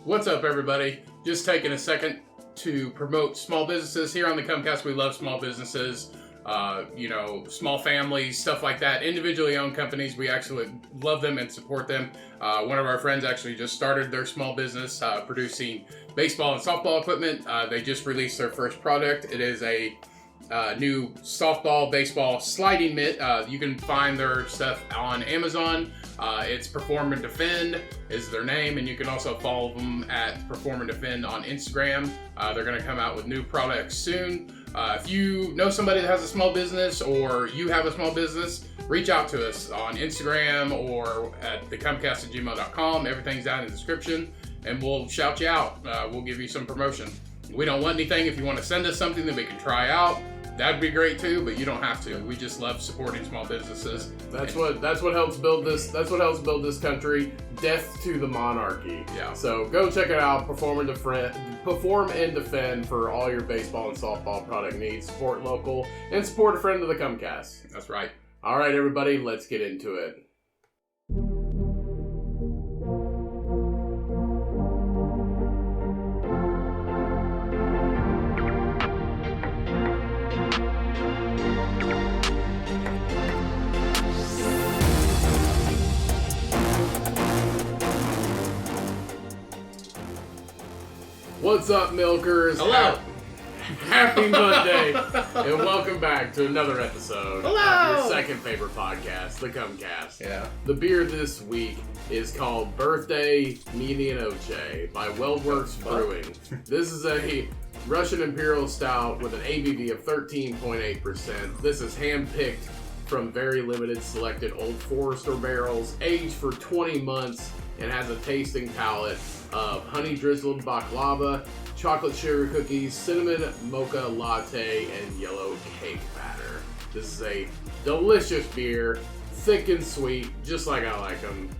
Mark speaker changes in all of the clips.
Speaker 1: What's up, everybody? Just taking a second to promote small businesses. Here on the WeldWerks, we love small businesses, small families, stuff like that. Individually owned companies, we actually love them and support them. One of our friends actually just started their small business producing baseball and softball equipment. They just released their first product. It is a new softball, baseball sliding mitt. You can find their stuff on Amazon. It's Perform and Defend is their name, and you can also follow them at Perform and Defend on Instagram. They're going to come out with new products soon. If you know somebody that has a small business or you have a small business, reach out to us on Instagram or at thecummcast@gmail.com. Everything's down in the description, and we'll shout you out. We'll give you some promotion. We don't want anything. If you want to send us something that we can try out, that'd be great too, but you don't have to. We just love supporting small businesses.
Speaker 2: That's what helps build this. That's what helps build this country. Death to the monarchy.
Speaker 1: Yeah.
Speaker 2: So go check it out. Perform and Defend for all your baseball and softball product needs. Support local and support a friend of the WeldWerks.
Speaker 1: That's right.
Speaker 2: All right, everybody, let's get into it. What's up, milkers?
Speaker 1: Hello.
Speaker 2: Happy Monday, and welcome back to another episode
Speaker 1: Hello.
Speaker 2: of your second favorite podcast, the WeldWerks.
Speaker 1: Yeah.
Speaker 2: The beer this week is called Birthday Medianoche by WeldWerks Brewing. This is a Russian Imperial Stout with an ABV of 13.8%. This is hand-picked from very limited selected Old Forester barrels, aged for 20 months, and has a tasting palette of honey drizzled baklava, chocolate sugar cookies, cinnamon mocha latte, and yellow cake batter. This is a delicious beer, thick and sweet, just like I like them.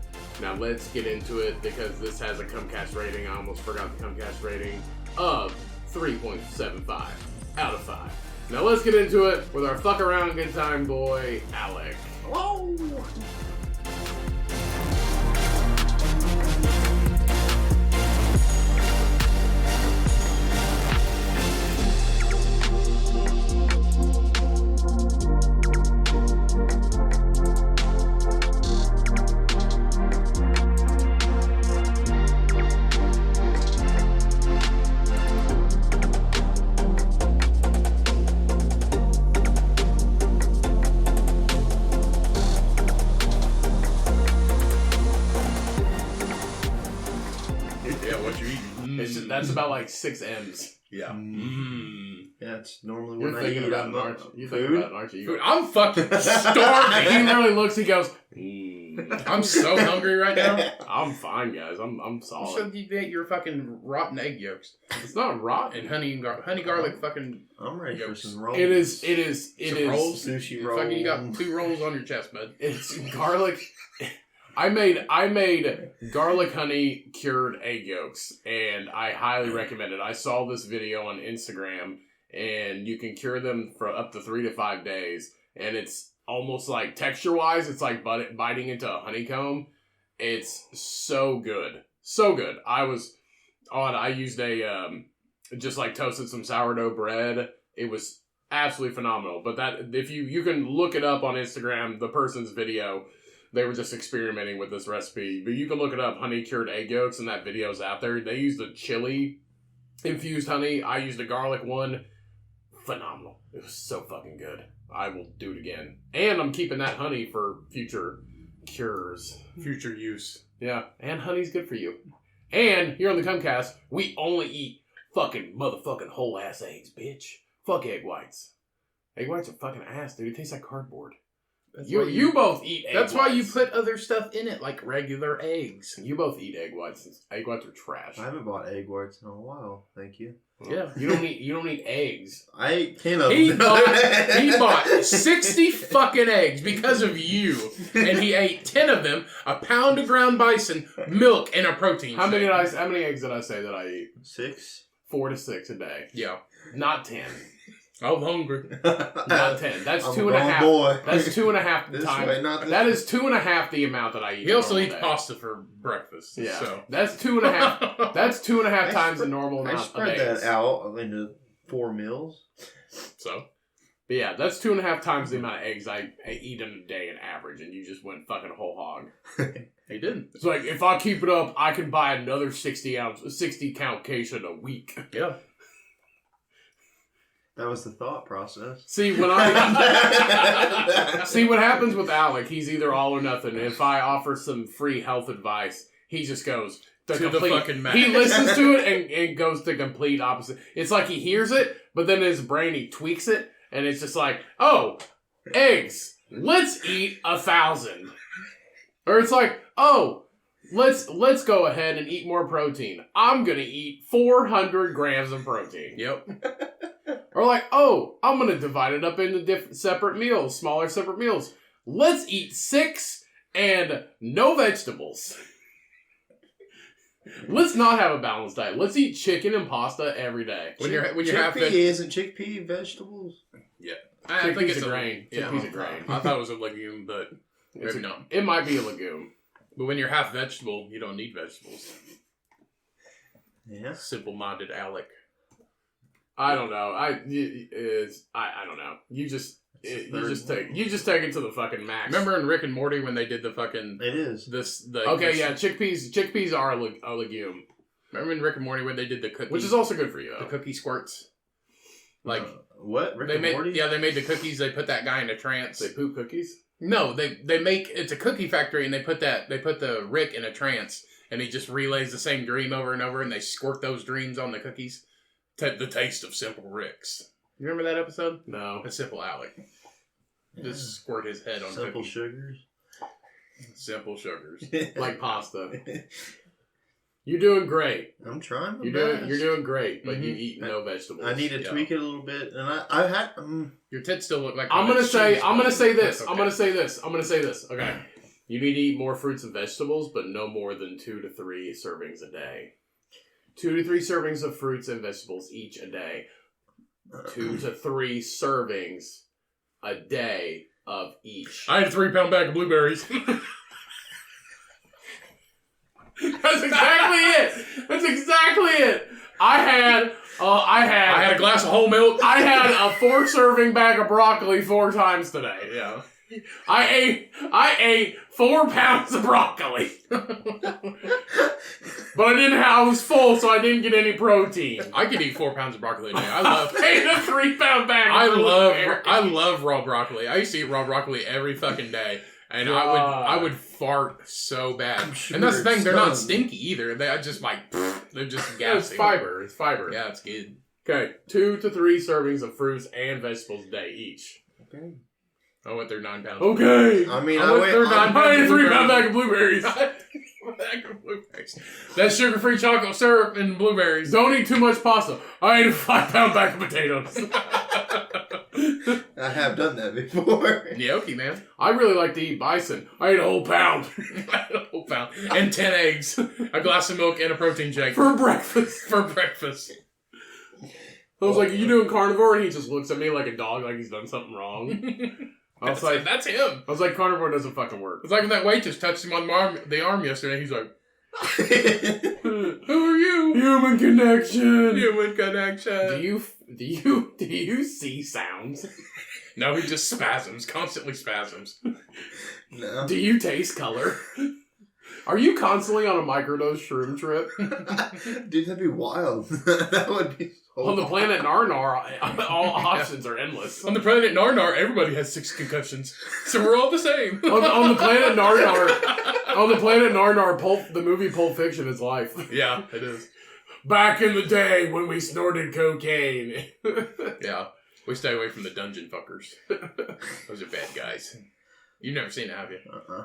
Speaker 2: Now let's get into it because this has a WeldWerks rating. I almost forgot the WeldWerks rating of 3.75 out of 5. Now let's get into it with our fuck around good time boy, Alec.
Speaker 1: Hello.
Speaker 2: That's about like 6 M's.
Speaker 1: Yeah.
Speaker 3: Yeah, it's normally
Speaker 2: You're
Speaker 3: when
Speaker 2: thinking
Speaker 3: I eat
Speaker 2: about it, aren't you? You're thinking
Speaker 3: food.
Speaker 2: about it, aren't you?
Speaker 1: Dude, I'm fucking starving.
Speaker 2: He really looks, he goes,
Speaker 1: I'm so hungry right now.
Speaker 2: I'm fine, guys. I'm
Speaker 1: You
Speaker 2: solid.
Speaker 1: should you ate your fucking rotten egg yolks
Speaker 2: It's not rotten.
Speaker 1: and honey garlic fucking.
Speaker 3: I'm ready for
Speaker 1: Yolks.
Speaker 3: some rolls.
Speaker 2: It is.
Speaker 1: Some rolls?
Speaker 3: Sushi
Speaker 1: Fucking, you got
Speaker 3: rolls.
Speaker 1: 2 rolls on your chest, bud.
Speaker 2: It's garlic. I made garlic honey cured egg yolks, and I highly recommend it. I saw this video on Instagram, and you can cure them for up to 3 to 5 days, and it's almost like texture-wise, it's like biting into a honeycomb. It's so good. So good. I used just like toasted some sourdough bread. It was absolutely phenomenal. But that, if you can look it up on Instagram, the person's video, they were just experimenting with this recipe. But you can look it up, honey cured egg yolks, and that video's out there. They used a chili infused honey. I used a garlic one. Phenomenal. It was so fucking good. I will do it again. And I'm keeping that honey for future cures.
Speaker 1: Future use.
Speaker 2: Yeah, and honey's good for you. And here on the WeldWerks, we only eat fucking motherfucking whole ass eggs, bitch. Fuck egg whites. Egg whites are fucking ass, dude. It tastes like cardboard. You both eat egg
Speaker 1: That's
Speaker 2: whites.
Speaker 1: why you put other stuff in it, like regular eggs.
Speaker 2: You both eat egg whites. Egg whites are trash.
Speaker 3: I haven't bought egg whites in a while. Thank you.
Speaker 1: Yeah.
Speaker 2: You don't eat eggs.
Speaker 3: I ate 10 of them.
Speaker 1: He bought 60 fucking eggs because of you, and he ate 10 of them, a pound of ground bison, milk, and a protein
Speaker 2: How
Speaker 1: shake.
Speaker 2: many eggs did I say that I eat?
Speaker 3: 6?
Speaker 2: 4 to 6 a day.
Speaker 1: Yeah.
Speaker 2: Not 10.
Speaker 1: I'm hungry.
Speaker 2: Not 10. That's
Speaker 3: I'm
Speaker 2: 2.5.
Speaker 3: boy.
Speaker 2: That's 2.5
Speaker 3: This
Speaker 2: times.
Speaker 3: way, not this
Speaker 2: That
Speaker 3: way.
Speaker 2: is 2.5 the amount that I eat.
Speaker 1: He also
Speaker 2: a
Speaker 1: eats
Speaker 2: normal day.
Speaker 1: pasta for breakfast.
Speaker 2: Yeah,
Speaker 1: So.
Speaker 2: that's 2.5. That's 2.5 times the normal
Speaker 3: I
Speaker 2: amount of
Speaker 3: spread
Speaker 2: eggs.
Speaker 3: that out into 4 meals.
Speaker 1: So.
Speaker 2: But yeah, that's 2.5 times the amount of eggs I eat in a day in average, and you just went fucking whole hog.
Speaker 1: He didn't.
Speaker 2: It's like, if I keep it up, I can buy another 60 count case in a week.
Speaker 1: Yeah.
Speaker 3: That was the thought process.
Speaker 2: See, what happens with Alec, he's either all or nothing. If I offer some free health advice, he just goes
Speaker 1: To the fucking max.
Speaker 2: He listens to it and goes the complete opposite. It's like he hears it, but then in his brain he tweaks it, and it's just like, oh, eggs, let's eat 1,000. Or it's like, oh, let's go ahead and eat more protein. I'm gonna eat 400 grams of protein.
Speaker 1: Yep.
Speaker 2: Or like, oh, I'm going to divide it up into separate meals, smaller separate meals. Let's eat 6 and no vegetables. Let's not have a balanced diet. Let's eat chicken and pasta every day.
Speaker 1: When you're half
Speaker 3: chickpea isn't chickpea vegetables?
Speaker 1: I think
Speaker 2: Chickpea's
Speaker 1: it's
Speaker 2: a grain.
Speaker 1: Yeah.
Speaker 2: Chickpea's a grain.
Speaker 1: I thought it was a legume, but maybe not.
Speaker 2: It might be a legume.
Speaker 1: But when you're half vegetable, you don't need vegetables.
Speaker 3: Yeah.
Speaker 1: Simple-minded Alec.
Speaker 2: I don't know. I don't know. You just take it to the fucking max.
Speaker 1: Remember in Rick and Morty when they did the fucking
Speaker 3: It is.
Speaker 2: Chickpeas are a legume.
Speaker 1: Remember in Rick and Morty when they did the cookie,
Speaker 2: Which is also good for you, though.
Speaker 1: the cookie squirts? Like
Speaker 3: What? Rick
Speaker 1: they
Speaker 3: and
Speaker 1: made
Speaker 3: Morty?
Speaker 1: they made the cookies. They put that guy in a trance.
Speaker 2: They poop cookies?
Speaker 1: No, they make it's a cookie factory, and they put the Rick in a trance, and he just relays the same dream over and over, and they squirt those dreams on the cookies. The taste of Simple Ricks. You remember that episode?
Speaker 2: No.
Speaker 1: A Simple Alec. Just squirt his head on
Speaker 3: Simple
Speaker 1: cookies.
Speaker 3: sugars.
Speaker 1: Simple sugars.
Speaker 2: Like pasta. You're doing great.
Speaker 3: I'm trying my
Speaker 2: You're
Speaker 3: best.
Speaker 2: doing great, but you
Speaker 1: Mhm.
Speaker 2: eat no vegetables.
Speaker 3: I need to
Speaker 1: Yeah.
Speaker 3: tweak it a little bit, and I had.
Speaker 1: Your tits still look like.
Speaker 2: I'm gonna say this.
Speaker 1: Okay.
Speaker 2: I'm gonna say this. Okay. You need to eat more fruits and vegetables, but no more than 2 to 3 servings a day. 2 to 3 servings of fruits and vegetables each a day. 2 to 3 servings a day of each.
Speaker 1: I had a 3-pound bag of blueberries.
Speaker 2: That's exactly it. I had
Speaker 1: a glass of whole milk.
Speaker 2: I had a 4-serving bag of broccoli 4 times today.
Speaker 1: Yeah.
Speaker 2: I ate 4 pounds of broccoli. But I was full, so I didn't get any protein.
Speaker 1: I could eat 4 pounds of broccoli a day. I
Speaker 2: ate a 3-pound bag.
Speaker 1: I
Speaker 2: of
Speaker 1: love raw broccoli. I used to eat raw broccoli every fucking day. And I would fart so bad.
Speaker 3: Sure
Speaker 1: And that's the thing, they're not
Speaker 3: it's
Speaker 1: stinky either. They're just like, they're just
Speaker 2: It's
Speaker 1: gassy.
Speaker 2: fiber. It's fiber.
Speaker 1: Yeah, it's good.
Speaker 2: Okay, 2 to 3 servings of fruits and vegetables a day each.
Speaker 3: Okay.
Speaker 1: I went through 9 pounds.
Speaker 2: Okay.
Speaker 3: I mean,
Speaker 2: I went through 9
Speaker 1: pounds
Speaker 2: I ate a
Speaker 1: of
Speaker 2: 3-pound
Speaker 1: blueberries.
Speaker 2: bag of blueberries.
Speaker 1: Bag of blueberries. That's sugar-free chocolate syrup and blueberries.
Speaker 2: Don't eat too much pasta. I ate a 5-pound bag of potatoes.
Speaker 3: I have done that before.
Speaker 1: Gnocchi, man.
Speaker 2: I really like to eat bison. I ate a whole pound.
Speaker 1: A whole pound. And 10 eggs. A glass of milk and a protein shake.
Speaker 2: For breakfast.
Speaker 1: For breakfast.
Speaker 2: I was like, are you doing carnivore? And he just looks at me like a dog, like he's done something wrong. I was like,
Speaker 1: That's him.
Speaker 2: I was like, carnivore doesn't fucking work.
Speaker 1: It's like when that waitress touched him on the arm yesterday. He's like, who are you?
Speaker 2: Human connection.
Speaker 1: Human connection.
Speaker 2: Do you see sounds?
Speaker 1: No, he just spasms. Constantly spasms.
Speaker 3: No.
Speaker 2: Do you taste color? Are you constantly on a microdose shroom trip?
Speaker 3: Dude, that'd be wild. That would be so
Speaker 2: On the
Speaker 3: wild.
Speaker 2: planet Narnar, all options are endless.
Speaker 1: On the planet Narnar, everybody has 6 concussions. So we're all the same.
Speaker 2: On the planet Narnar, the movie Pulp Fiction is life.
Speaker 1: Yeah, it is.
Speaker 2: Back in the day when we snorted cocaine.
Speaker 1: Yeah. We stay away from the dungeon fuckers. Those are bad guys. You've never seen it, have you?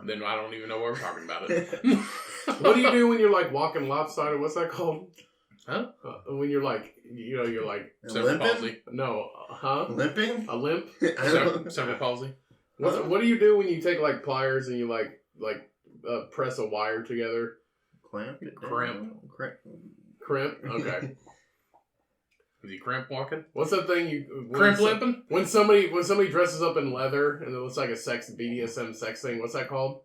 Speaker 1: Then I don't even know what we're talking about it.
Speaker 2: What do you do when you're like walking lopsided? What's that called?
Speaker 1: Huh?
Speaker 2: When you're like, you're like,
Speaker 1: Cerebral
Speaker 3: Limping?
Speaker 1: palsy.
Speaker 2: no, huh?
Speaker 3: Limping?
Speaker 2: A limp?
Speaker 1: Cerebral palsy.
Speaker 2: What do you do when you take like pliers and you like press a wire together?
Speaker 3: Clamp it down.
Speaker 1: Cramp.
Speaker 3: Cramp.
Speaker 2: Crimp? Okay.
Speaker 1: Is he crimp walking?
Speaker 2: What's that thing you...
Speaker 1: Crimp limping?
Speaker 2: When somebody dresses up in leather and it looks like a BDSM sex thing, what's that called?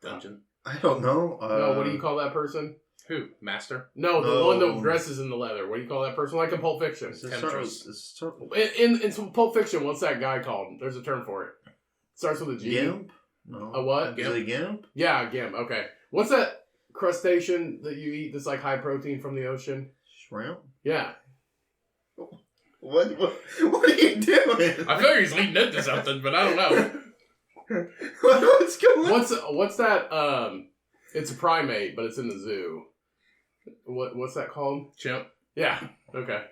Speaker 1: Dungeon.
Speaker 3: I don't know.
Speaker 2: No, what do you call that person?
Speaker 1: Who? Master?
Speaker 2: No, the one that dresses in the leather. What do you call that person? Like in Pulp Fiction. In some Pulp Fiction, what's that guy called? There's a term for it. Starts with a G.
Speaker 3: Gimp? No.
Speaker 2: A what?
Speaker 3: Is it a gimp?
Speaker 2: Yeah, gimp. Okay. What's that crustacean that you eat that's like high protein from the ocean?
Speaker 3: Shrimp?
Speaker 2: Yeah.
Speaker 3: What are you doing?
Speaker 1: I feel like he's leading into something, but I don't know.
Speaker 3: What's going on?
Speaker 2: What's that? It's a primate, but it's in the zoo. What's that called?
Speaker 1: Chimp.
Speaker 2: Yeah. Okay.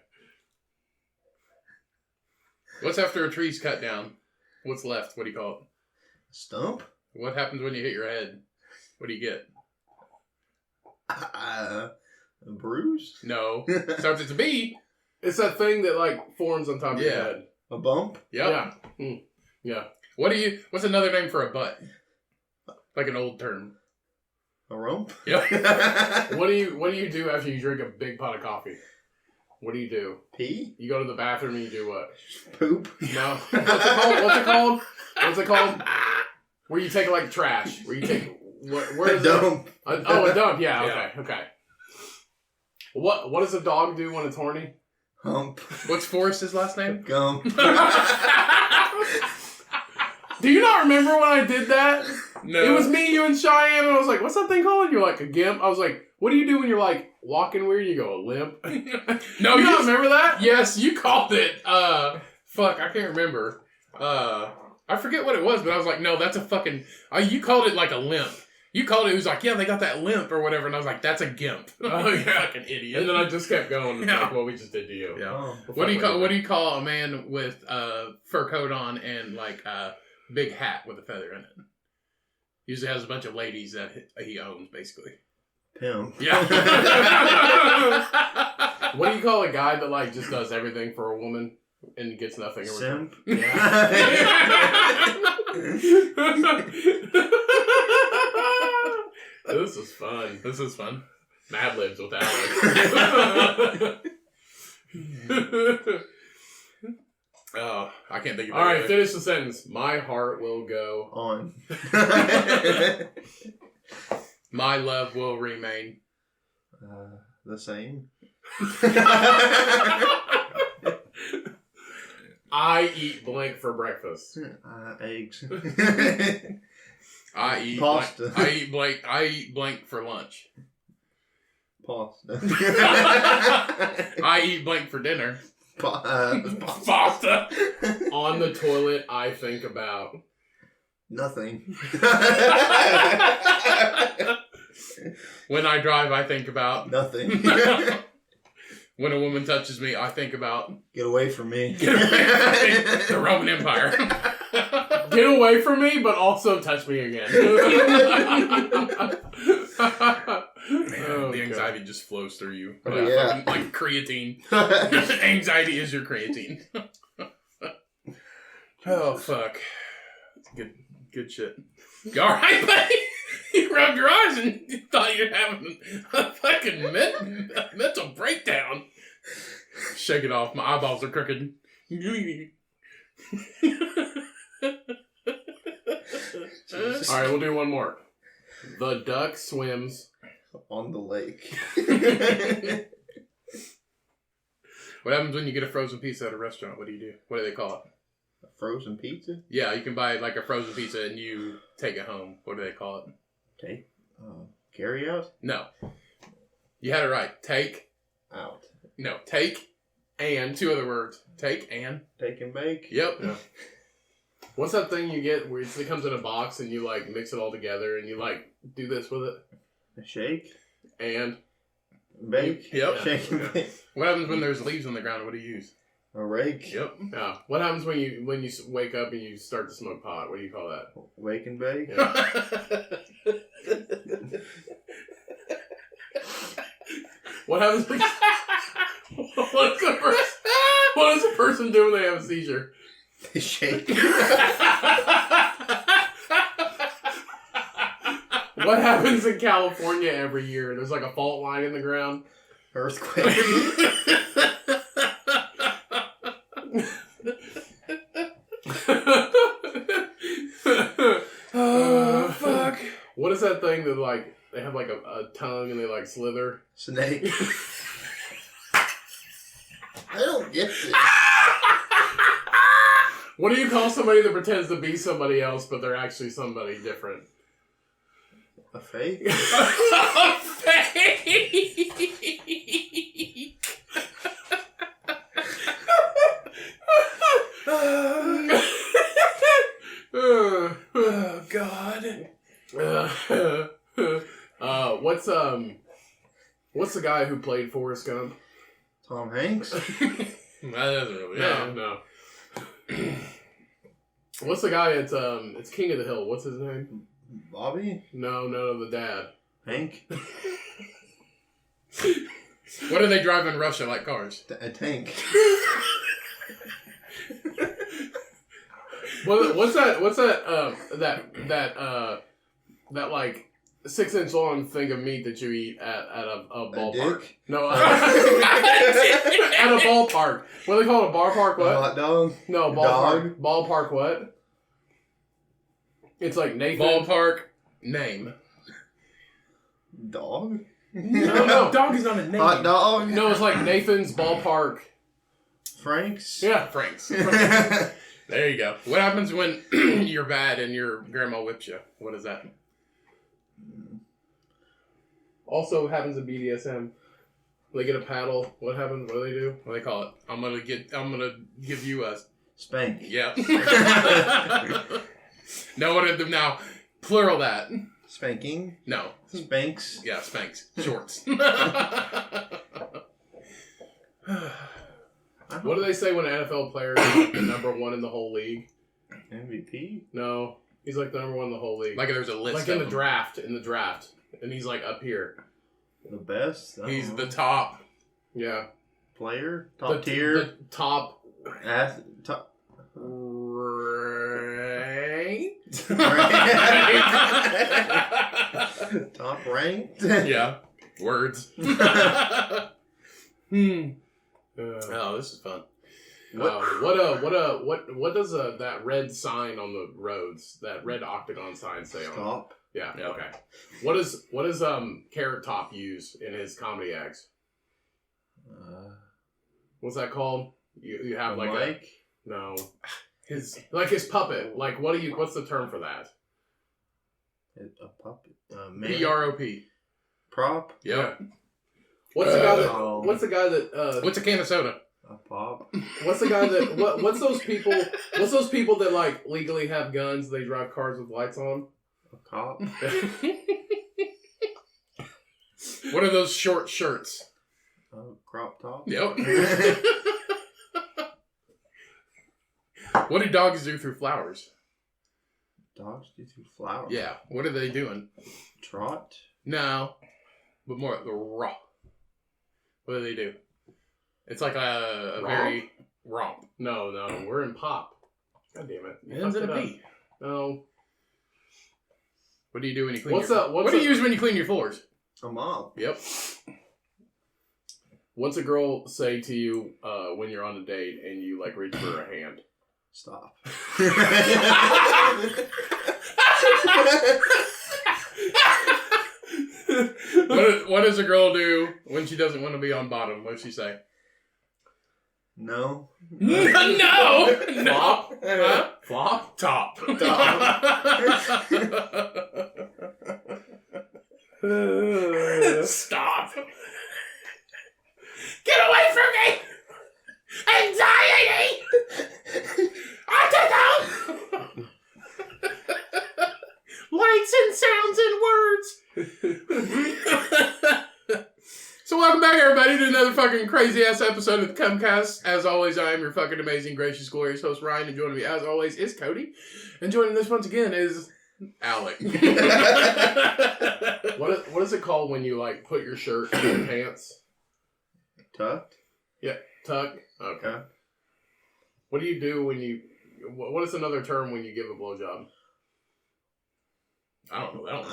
Speaker 1: What's after a tree's cut down? What's left? What do you call it?
Speaker 3: Stump?
Speaker 1: What happens when you hit your head? What do you get?
Speaker 3: A bruise?
Speaker 1: No. Starts with a B.
Speaker 2: It's that thing that like forms on top of your head.
Speaker 3: A bump?
Speaker 2: Yep. Yeah. Yeah.
Speaker 1: What's another name for a butt? Like an old term.
Speaker 3: A rump?
Speaker 1: Yep.
Speaker 2: What do you do after you drink a big pot of coffee? What do you do?
Speaker 3: Pee?
Speaker 2: You go to the bathroom and you do what?
Speaker 3: Poop?
Speaker 2: No. What's it called? Where you take like trash. Where you take where is
Speaker 3: dump.
Speaker 2: A dump. Yeah. Okay. What does a dog do when it's horny?
Speaker 3: Hump.
Speaker 1: What's Forrest's last name?
Speaker 3: Gump.
Speaker 2: Do you not remember when I did that?
Speaker 1: No.
Speaker 2: It was me, you, and Cheyenne, and I was like, what's that thing called? And you're like, a gimp. I was like, what do you do when you're like walking weird? You go, a limp.
Speaker 1: No,
Speaker 2: you don't remember that?
Speaker 1: Yes, you called it. Fuck, I can't remember. I forget what it was, but I was like, no, that's a fucking. You called it like a limp. You called it. It was like, yeah, they got that limp or whatever, and I was like, that's a gimp.
Speaker 2: Oh, yeah.
Speaker 1: Fucking idiot.
Speaker 2: And then I just kept going.
Speaker 1: Yeah.
Speaker 2: Like what we just did to you.
Speaker 1: Yeah.
Speaker 3: Oh.
Speaker 1: What do you call a man with a fur coat on and like a big hat with a feather in it? Usually has a bunch of ladies that he owns, basically.
Speaker 3: Pimp.
Speaker 1: Yeah.
Speaker 2: What do you call a guy that like just does everything for a woman and gets nothing in return?
Speaker 3: Simp.
Speaker 2: This is fun.
Speaker 1: This is fun.
Speaker 2: Mad Libs with Alex.
Speaker 1: Oh, I can't think of it.
Speaker 2: All right, finish the sentence. My heart will go
Speaker 3: On.
Speaker 1: My love will remain.
Speaker 3: The same.
Speaker 2: I eat blank for breakfast.
Speaker 3: Eggs.
Speaker 1: I eat
Speaker 3: Pasta.
Speaker 1: I eat blank for lunch.
Speaker 3: Pasta.
Speaker 1: I eat blank for dinner.
Speaker 3: Pasta.
Speaker 2: On the toilet, I think about
Speaker 3: Nothing.
Speaker 1: When I drive, I think about
Speaker 3: Nothing.
Speaker 1: When a woman touches me, I think about
Speaker 3: Get away from me.
Speaker 1: the Roman Empire.
Speaker 2: get away from me, but also touch me again.
Speaker 1: Man, the anxiety just flows through you.
Speaker 3: Oh,
Speaker 1: Like,
Speaker 3: yeah.
Speaker 1: fucking, like creatine. Anxiety is your creatine. Oh, fuck. Good shit. You alright, buddy? You rubbed your eyes and you thought you were having a fucking mental breakdown. Shake it off. My eyeballs are crooked.
Speaker 2: Alright, we'll do one more. The duck swims.
Speaker 3: On the lake.
Speaker 1: What happens when you get a frozen pizza at a restaurant? What do? What do they call it?
Speaker 3: A frozen pizza?
Speaker 1: Yeah, you can buy like a frozen pizza and you take it home. What do they call it?
Speaker 3: Take. Carry out?
Speaker 1: No. You had it right. Take.
Speaker 3: Out.
Speaker 1: No. Take and two other words. Take and.
Speaker 3: Take and bake?
Speaker 1: Yep.
Speaker 2: Yeah. What's that thing you get where it comes in a box and you like mix it all together and you like do this with it?
Speaker 3: A shake?
Speaker 2: And
Speaker 3: Bake?
Speaker 1: Yep.
Speaker 3: Shake and
Speaker 2: Yeah.
Speaker 3: bake.
Speaker 1: What happens when there's leaves on the ground? What do you use?
Speaker 3: A rake?
Speaker 1: Yep.
Speaker 2: yeah. What happens when you wake up and you start to smoke pot? What do you call that?
Speaker 3: Wake and bake?
Speaker 2: Yeah. What happens when what does a person do when they have a seizure?
Speaker 3: They shake.
Speaker 2: What happens in California every year? There's like a fault line in the ground.
Speaker 3: Earthquake.
Speaker 2: what's that thing that like they have like a tongue and they like slither?
Speaker 3: Snake. I don't get it.
Speaker 2: What do you call somebody that pretends to be somebody else, but they're actually somebody different?
Speaker 3: A fake?
Speaker 1: A fake. Oh God.
Speaker 2: What's the guy who played Forrest Gump?
Speaker 3: Tom Hanks?
Speaker 1: That doesn't really.
Speaker 2: No. What's the guy? It's King of the Hill. What's his name?
Speaker 3: Bobby?
Speaker 2: No, the dad.
Speaker 3: Hank?
Speaker 1: What do they drive in Russia like cars?
Speaker 3: A tank.
Speaker 2: What's that like 6-inch long thing of meat that you eat at a ballpark?
Speaker 3: Dick?
Speaker 2: No, at a ballpark. What do they call it? A bar park? What?
Speaker 3: A hot dog?
Speaker 2: No, ballpark. Ballpark what? It's like Nathan.
Speaker 1: Ballpark name.
Speaker 3: Dog?
Speaker 2: No.
Speaker 1: Dog is not a name.
Speaker 3: Hot dog?
Speaker 2: No, it's like Nathan's ballpark.
Speaker 3: Frank's?
Speaker 2: Yeah.
Speaker 1: Frank's. There you go. What happens when you're bad and your grandma whips you? What is that?
Speaker 2: Also happens in BDSM. They get a paddle. What happens? What do they do?
Speaker 1: What do they call it? I'm gonna give you a
Speaker 3: Spank.
Speaker 1: yeah. No, what did now? Plural that.
Speaker 3: Spanking?
Speaker 1: No.
Speaker 3: Spanks?
Speaker 1: Yeah, Spanx. Shorts.
Speaker 2: What do they say when an NFL player is the number one in the whole league?
Speaker 3: MVP?
Speaker 2: No, he's like the number one in the whole league.
Speaker 1: Like there's a list
Speaker 2: like
Speaker 1: of
Speaker 2: in the
Speaker 1: them.
Speaker 2: draft, and he's like up here.
Speaker 3: The best?
Speaker 1: He's
Speaker 3: Uh-huh.
Speaker 1: the top.
Speaker 2: Yeah,
Speaker 3: Player? Top tier?
Speaker 2: The top.
Speaker 3: Top.
Speaker 1: Right.
Speaker 3: Top ranked?
Speaker 1: Yeah. Words. Oh, this is fun.
Speaker 2: What does that red sign on the roads, that red octagon sign say on it?
Speaker 3: Stop.
Speaker 2: Yeah,
Speaker 1: Yeah.
Speaker 2: okay. What does Carrot Top use in his comedy acts? What's that called? You have like
Speaker 3: mic?
Speaker 2: no. His puppet. Like what's the term for that?
Speaker 3: A puppet.
Speaker 1: PROP.
Speaker 3: Prop?
Speaker 1: Yep.
Speaker 2: What's the guy that
Speaker 3: Oh.
Speaker 2: what's the guy that
Speaker 1: What's a can of soda?
Speaker 3: A pop?
Speaker 2: what's the guy that what's those people that like legally have guns, they drive cars with lights on?
Speaker 3: A cop?
Speaker 1: What are those short shirts?
Speaker 3: Crop top?
Speaker 1: Yep. What do dogs do through flowers?
Speaker 3: Dogs do through flowers?
Speaker 1: Yeah. What are they doing?
Speaker 3: Trot?
Speaker 1: No. But more the raw. What do they do? It's like a
Speaker 2: Romp?
Speaker 1: very romp.
Speaker 2: No, we're in pop. God damn it. You
Speaker 1: Ends in
Speaker 2: fucked
Speaker 1: a
Speaker 2: it up.
Speaker 1: P.
Speaker 2: No.
Speaker 1: What do you do when you clean
Speaker 2: What
Speaker 1: do you use when you clean your floors?
Speaker 3: A mop?
Speaker 1: Yep.
Speaker 2: What's a girl say to you when you're on a date and you like reach for her hand?
Speaker 3: Stop.
Speaker 1: What does a girl do when she doesn't want to be on bottom? What does she say?
Speaker 3: No.
Speaker 1: No!
Speaker 2: Flop?
Speaker 1: Huh?
Speaker 2: Flop?
Speaker 1: Top. Stop. Get away from me! Anxiety! Autism! Lights and sounds and words. So welcome back, everybody, to another fucking crazy-ass episode of the Cummcast. As always, I am your fucking amazing, gracious, glorious host, Ryan, and joining me, as always, is Cody. And joining us once again is Alec.
Speaker 2: What is it called when you like put your shirt in your pants?
Speaker 3: Tucked?
Speaker 2: Yeah, tuck. Okay. What do you do when you? What is another term when you give a blowjob?
Speaker 1: I don't know.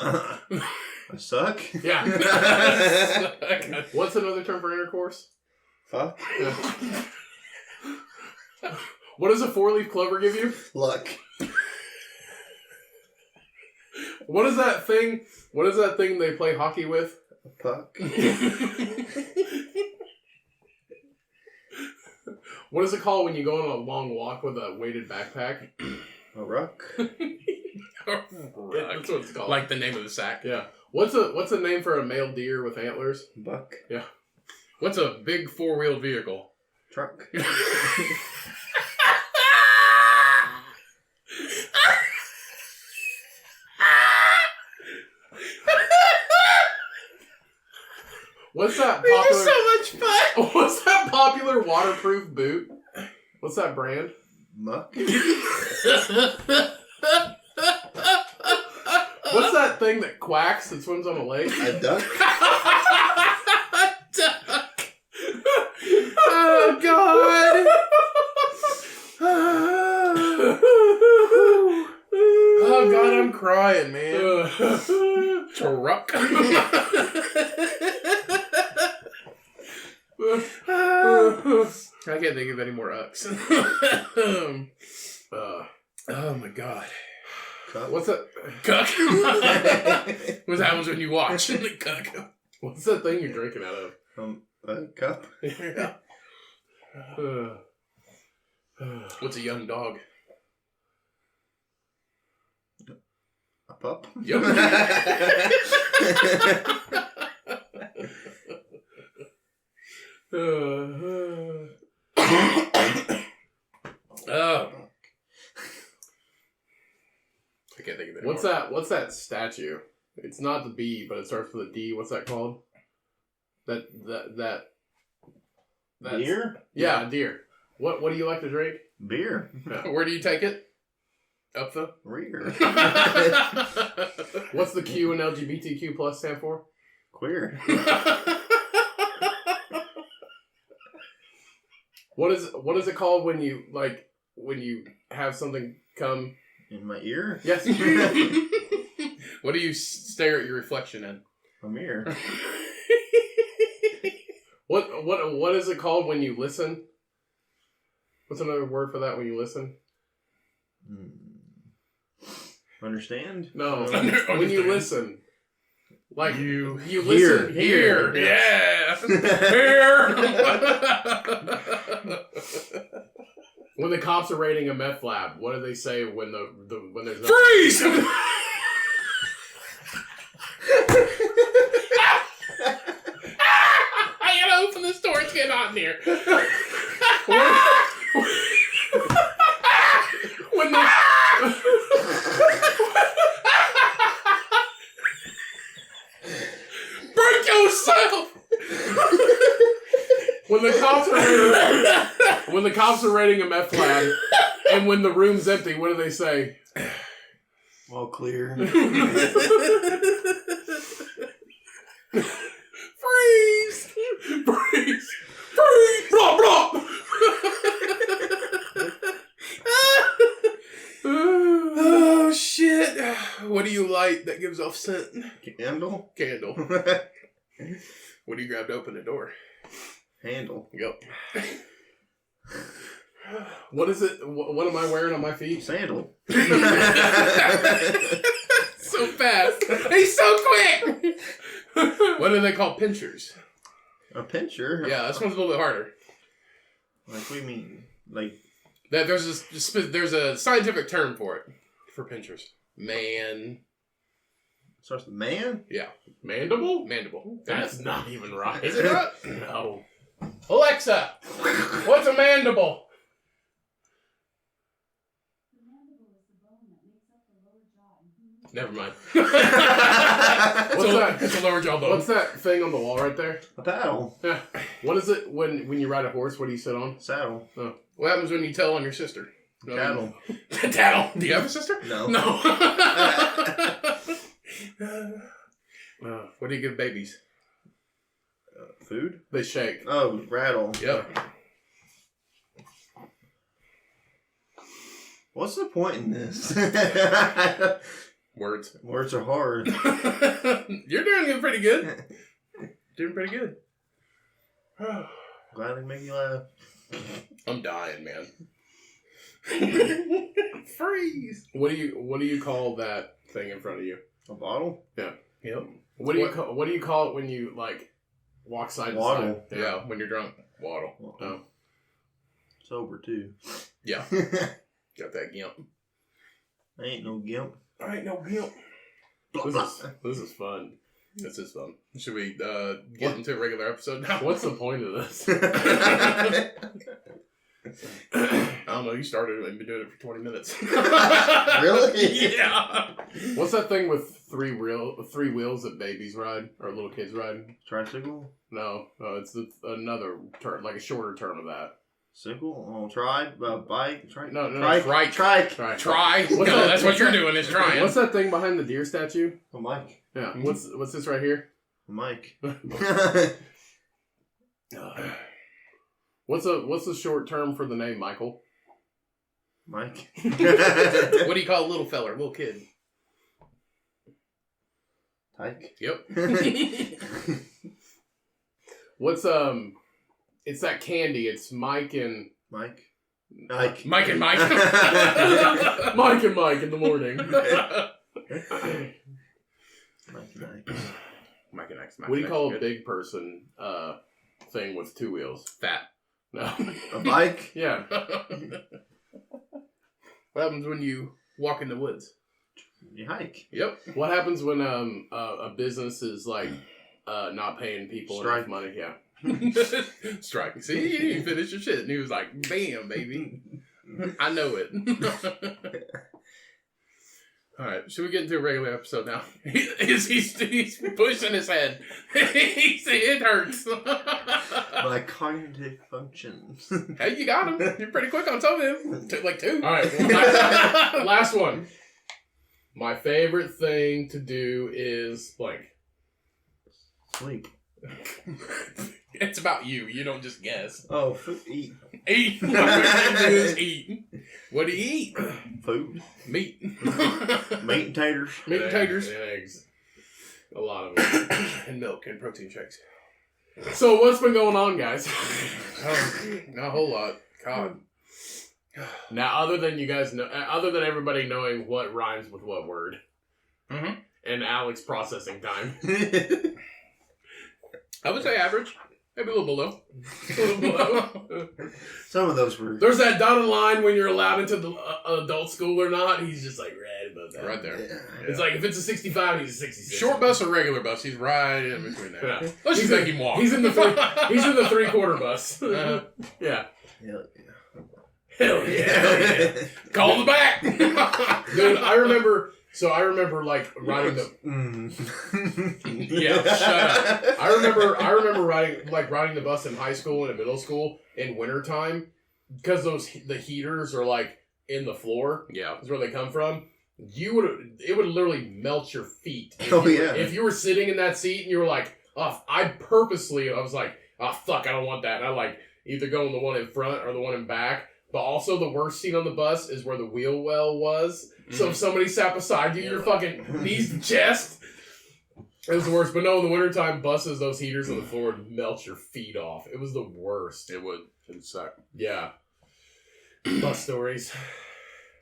Speaker 3: A suck?
Speaker 2: Yeah. What's another term for intercourse?
Speaker 3: Fuck?
Speaker 2: What does a 4-leaf clover give you?
Speaker 3: Luck.
Speaker 2: What is that thing? What is that thing they play hockey with?
Speaker 3: A puck.
Speaker 2: What is it called when you go on a long walk with a weighted backpack?
Speaker 3: A ruck.
Speaker 2: That's what it's called.
Speaker 1: Like the name of the sack.
Speaker 2: Yeah. What's a name for a male deer with antlers?
Speaker 3: Buck.
Speaker 2: Yeah.
Speaker 1: What's a big 4-wheeled vehicle?
Speaker 3: Truck.
Speaker 2: What's that
Speaker 1: This
Speaker 2: popular?
Speaker 1: is so much fun.
Speaker 2: What's that popular waterproof boot? What's that brand?
Speaker 3: Muck.
Speaker 2: What's that thing that quacks that swims on a lake?
Speaker 3: A duck.
Speaker 1: Duck. Oh God.
Speaker 2: Oh God, I'm crying, man.
Speaker 1: Truck. I can't think of any more ucks. Oh my God.
Speaker 3: Cup.
Speaker 2: What's that?
Speaker 1: Cuck. What happens when you watch the cuck?
Speaker 2: What's that thing you're drinking out of?
Speaker 3: A cup.
Speaker 1: What's a young dog?
Speaker 3: A pup.
Speaker 1: Yep. Oh. I can't think of it.
Speaker 2: What's that statue? It's not the B, but it starts with a D. What's that called? That
Speaker 3: Beer?
Speaker 2: Yeah, a deer. What do you like to drink?
Speaker 3: Beer.
Speaker 1: Where do you take it? Up the
Speaker 3: Rear.
Speaker 2: What's the Q in LGBTQ plus stand for?
Speaker 3: Queer.
Speaker 2: What is it called when you have something come?
Speaker 3: In my ear?
Speaker 2: Yes.
Speaker 1: What do you stare at your reflection in?
Speaker 3: A mirror.
Speaker 2: What is it called when you listen? What's another word for that when you listen?
Speaker 3: Understand?
Speaker 2: No. When you listen. Like you
Speaker 3: Hear.
Speaker 2: listen here.
Speaker 1: Yeah. Here.
Speaker 2: When the cops are raiding a meth lab, what do they say when there's no
Speaker 1: Freeze! I gotta open this door. It's getting hot in here.
Speaker 2: when the
Speaker 1: Break yourself.
Speaker 2: when the cops are raiding a meth lab, and when the room's empty, what do they say?
Speaker 3: All clear.
Speaker 1: Freeze!
Speaker 2: Freeze!
Speaker 1: Freeze! Blah, blah! Oh, shit. What do you light that gives off scent?
Speaker 3: Candle.
Speaker 1: Candle. What do you grab to open the door?
Speaker 3: Handle.
Speaker 1: Yep.
Speaker 2: What is it? What am I wearing on my feet?
Speaker 3: Sandal.
Speaker 1: So fast. He's so quick. What do they call pinchers?
Speaker 3: A pincher?
Speaker 1: Yeah, this one's a little bit harder.
Speaker 3: Like, what do you mean? Like,
Speaker 1: That there's a scientific term for it. For pinchers.
Speaker 3: starts with man?
Speaker 1: Yeah.
Speaker 2: Mandible?
Speaker 1: Mandible.
Speaker 2: That's not even right.
Speaker 1: Is it not?
Speaker 2: No.
Speaker 1: Alexa, what's a mandible? Never mind.
Speaker 2: What's that?
Speaker 1: It's a lower jaw bone.
Speaker 2: What's that thing on the wall right there?
Speaker 3: A paddle.
Speaker 2: Yeah. What is it when you ride a horse? What do you sit on?
Speaker 3: Saddle.
Speaker 2: Oh.
Speaker 1: What happens when you tell on your sister?
Speaker 3: Cattle.
Speaker 1: Tattle. Do you have a sister?
Speaker 3: No.
Speaker 1: No. What do you give babies?
Speaker 3: Food?
Speaker 2: They shake.
Speaker 3: Oh, rattle.
Speaker 1: Yep.
Speaker 3: What's the point in this?
Speaker 1: Words.
Speaker 3: Words are hard.
Speaker 1: You're doing pretty good. Doing pretty good.
Speaker 3: Glad I can make you laugh.
Speaker 1: I'm dying, man. Freeze.
Speaker 2: What do you call that thing in front of you?
Speaker 3: A bottle?
Speaker 2: Yeah.
Speaker 1: Yep.
Speaker 2: What do you call it when you like walk side to
Speaker 3: Waddle.
Speaker 2: side?
Speaker 1: Yeah, when you're drunk.
Speaker 2: Waddle. Oh.
Speaker 3: Sober too.
Speaker 1: Yeah. Got that gimp.
Speaker 3: I ain't no gimp.
Speaker 2: I ain't no guilt. This is fun.
Speaker 1: This is fun. Should we get into a regular episode now?
Speaker 2: What's the point of this?
Speaker 1: I don't know. You started it and been doing it for 20 minutes.
Speaker 3: Really?
Speaker 1: Yeah.
Speaker 2: What's that thing with three wheels that babies ride or little kids ride?
Speaker 3: Tricycle?
Speaker 2: No, it's another term, like a shorter term of that.
Speaker 3: Sickle? Oh, bike?
Speaker 2: No,
Speaker 3: Trike.
Speaker 1: Try. No, that's what you're doing is trying.
Speaker 2: What's that thing behind the deer statue?
Speaker 3: A mic.
Speaker 2: Yeah. What's this right here?
Speaker 3: A mic.
Speaker 2: What's the short term for the name Michael?
Speaker 3: Mike.
Speaker 1: What do you call a little feller, little kid?
Speaker 3: Tyke.
Speaker 1: Yep.
Speaker 2: What's it's that candy. It's Mike and
Speaker 3: Mike.
Speaker 1: Mike and Mike.
Speaker 2: Mike and Mike in the morning.
Speaker 3: Mike and
Speaker 2: What do you call a big person thing with two wheels?
Speaker 1: Fat.
Speaker 2: No.
Speaker 3: A bike?
Speaker 2: Yeah.
Speaker 1: What happens when you walk in the woods?
Speaker 3: You hike.
Speaker 1: Yep.
Speaker 2: What happens when a business is like not paying people enough
Speaker 3: Strike.
Speaker 2: money? Yeah.
Speaker 1: Strike. See, you didn't finish your shit. And he was like, bam, baby. I know it. All right. Should we get into a regular episode now? He's pushing his head. It hurts.
Speaker 3: My cognitive functions.
Speaker 1: Hey, you got him. You're pretty quick on some of them. Took like 2.
Speaker 2: All right. Well, last one. My favorite thing to do is blank.
Speaker 3: Sleep.
Speaker 1: It's about you. You don't just guess.
Speaker 3: Oh, eat.
Speaker 1: Eat. My favorite thing to do is eat. What do you eat?
Speaker 3: Food.
Speaker 1: Meat.
Speaker 3: Meat and taters.
Speaker 1: Meat and taters.
Speaker 2: And eggs. A lot of it.
Speaker 1: And milk and protein shakes.
Speaker 2: So what's been going on, guys?
Speaker 1: Not a whole lot. God.
Speaker 2: Now, other than you guys know, other than everybody knowing what rhymes with what word, and Alec's processing time,
Speaker 1: I would say average. Maybe a little below.
Speaker 3: Some of those were.
Speaker 2: there's that dotted line when you're allowed into the adult school or not. He's just like right above that.
Speaker 1: Right there.
Speaker 3: Yeah.
Speaker 2: It's like if it's a 65, he's a 66.
Speaker 1: Short bus or regular bus? He's right in between there.
Speaker 2: Yeah.
Speaker 1: Let's just make him walk.
Speaker 2: He's in the 3/4 bus. Yeah.
Speaker 3: Hell
Speaker 2: Hell yeah.
Speaker 1: Call the back.
Speaker 2: Dude, I remember like riding the.
Speaker 1: Yeah, shut up.
Speaker 2: I remember riding the bus in high school and in middle school in wintertime because the heaters are like in the floor.
Speaker 1: Yeah.
Speaker 2: Is where they come from. It would literally melt your feet. If you were sitting in that seat and you were like, oh, I was like, oh fuck, I don't want that. And I like either go in the one in front or the one in back. But also the worst seat on the bus is where the wheel well was. So if somebody sat beside you, your fucking knees to chest. It was the worst. But no, in the wintertime, buses, those heaters on the floor would melt your feet off. It was the worst.
Speaker 1: It would. It'd suck.
Speaker 2: Yeah. Bus stories.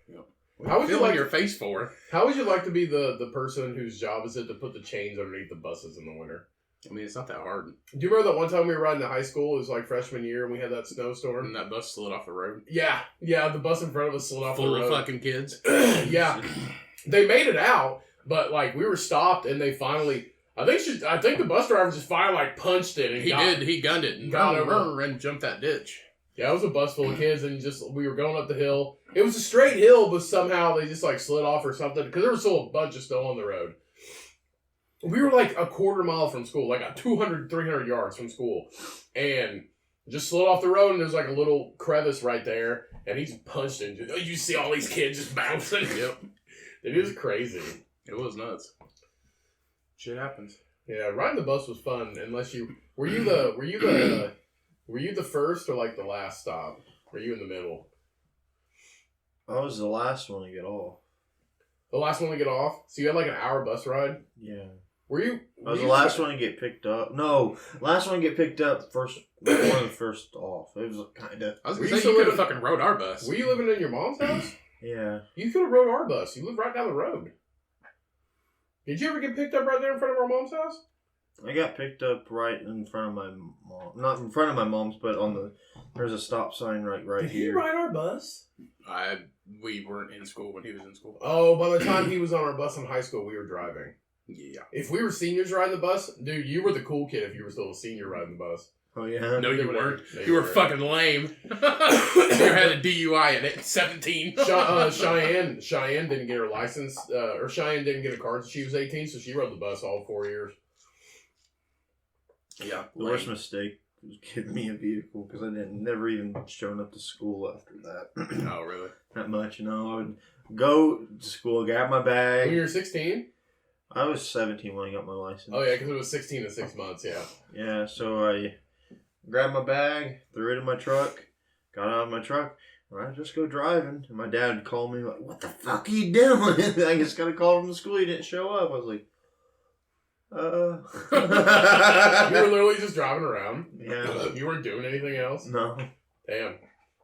Speaker 1: Yep.
Speaker 2: How would you like
Speaker 1: your face for?
Speaker 2: How would you like to be the person whose job is it to put the chains underneath the buses in the winter?
Speaker 1: I mean, it's not that hard.
Speaker 2: Do you remember that one time we were riding to high school? It was like freshman year and we had that snowstorm.
Speaker 1: And that bus slid off the road.
Speaker 2: Yeah, the bus in front of us slid off the road.
Speaker 1: Full of fucking kids.
Speaker 2: Yeah. They made it out, but like we were stopped and they finally I think the bus driver just finally like punched it and
Speaker 1: He gunned it and
Speaker 2: got over
Speaker 1: and jumped that ditch.
Speaker 2: Yeah, it was a bus full of kids and we were going up the hill. It was a straight hill, but somehow they just like slid off or something because there was still a bunch of snow on the road. We were like a quarter mile from school, like 200, 300 yards from school. And just slid off the road, and there's like a little crevice right there. And he's punched into it. You see all these kids just bouncing. Yep. It was crazy.
Speaker 1: It was nuts. Shit happens.
Speaker 2: Yeah, riding the bus was fun. Unless you were you the first or like the last stop? Were you in the middle?
Speaker 3: I was the last one to get off.
Speaker 2: The last one to get off? So you had like an hour bus ride?
Speaker 3: Yeah.
Speaker 2: Were you?
Speaker 3: I was the last one to get picked up. No, last one to get picked up. One of the first off. It was kind of.
Speaker 1: I was gonna say you could have fucking rode our bus.
Speaker 2: Were you living in your mom's house?
Speaker 3: Yeah.
Speaker 2: You could have rode our bus. You live right down the road. Did you ever get picked up right there in front of our mom's house?
Speaker 3: I got picked up right in front of my mom. Not in front of my mom's, but there's a stop sign right
Speaker 2: Did
Speaker 3: here.
Speaker 2: he ride our bus?
Speaker 1: We weren't in school when he was in school.
Speaker 2: Oh, by the time he was on our bus in high school, we were driving.
Speaker 1: Yeah.
Speaker 2: If we were seniors riding the bus, dude, you were the cool kid if you were still a senior riding the bus.
Speaker 3: Oh, yeah?
Speaker 1: No, you weren't.
Speaker 2: No,
Speaker 1: You were fucking lame. You had a DUI at 17.
Speaker 2: Cheyenne didn't get her license, or Cheyenne didn't get a car until she was 18, so she rode the bus all 4 years.
Speaker 1: Yeah.
Speaker 3: The worst mistake was giving me a vehicle because I never even shown up to school after that.
Speaker 1: Oh, really?
Speaker 3: Not much, you know. I would go to school, grab my bag.
Speaker 2: When you were 16?
Speaker 3: I was 17 when I got my license.
Speaker 2: Oh, yeah, because it was 16 in 6 months, yeah.
Speaker 3: Yeah, so I grabbed my bag, threw it in my truck, got out of my truck, and I just go driving. And my dad called me like, "What the fuck are you doing?" I just got a call from the school. He didn't show up. I was like,
Speaker 2: You were literally just driving around.
Speaker 3: Yeah.
Speaker 2: You weren't doing anything else?
Speaker 3: No.
Speaker 2: Damn.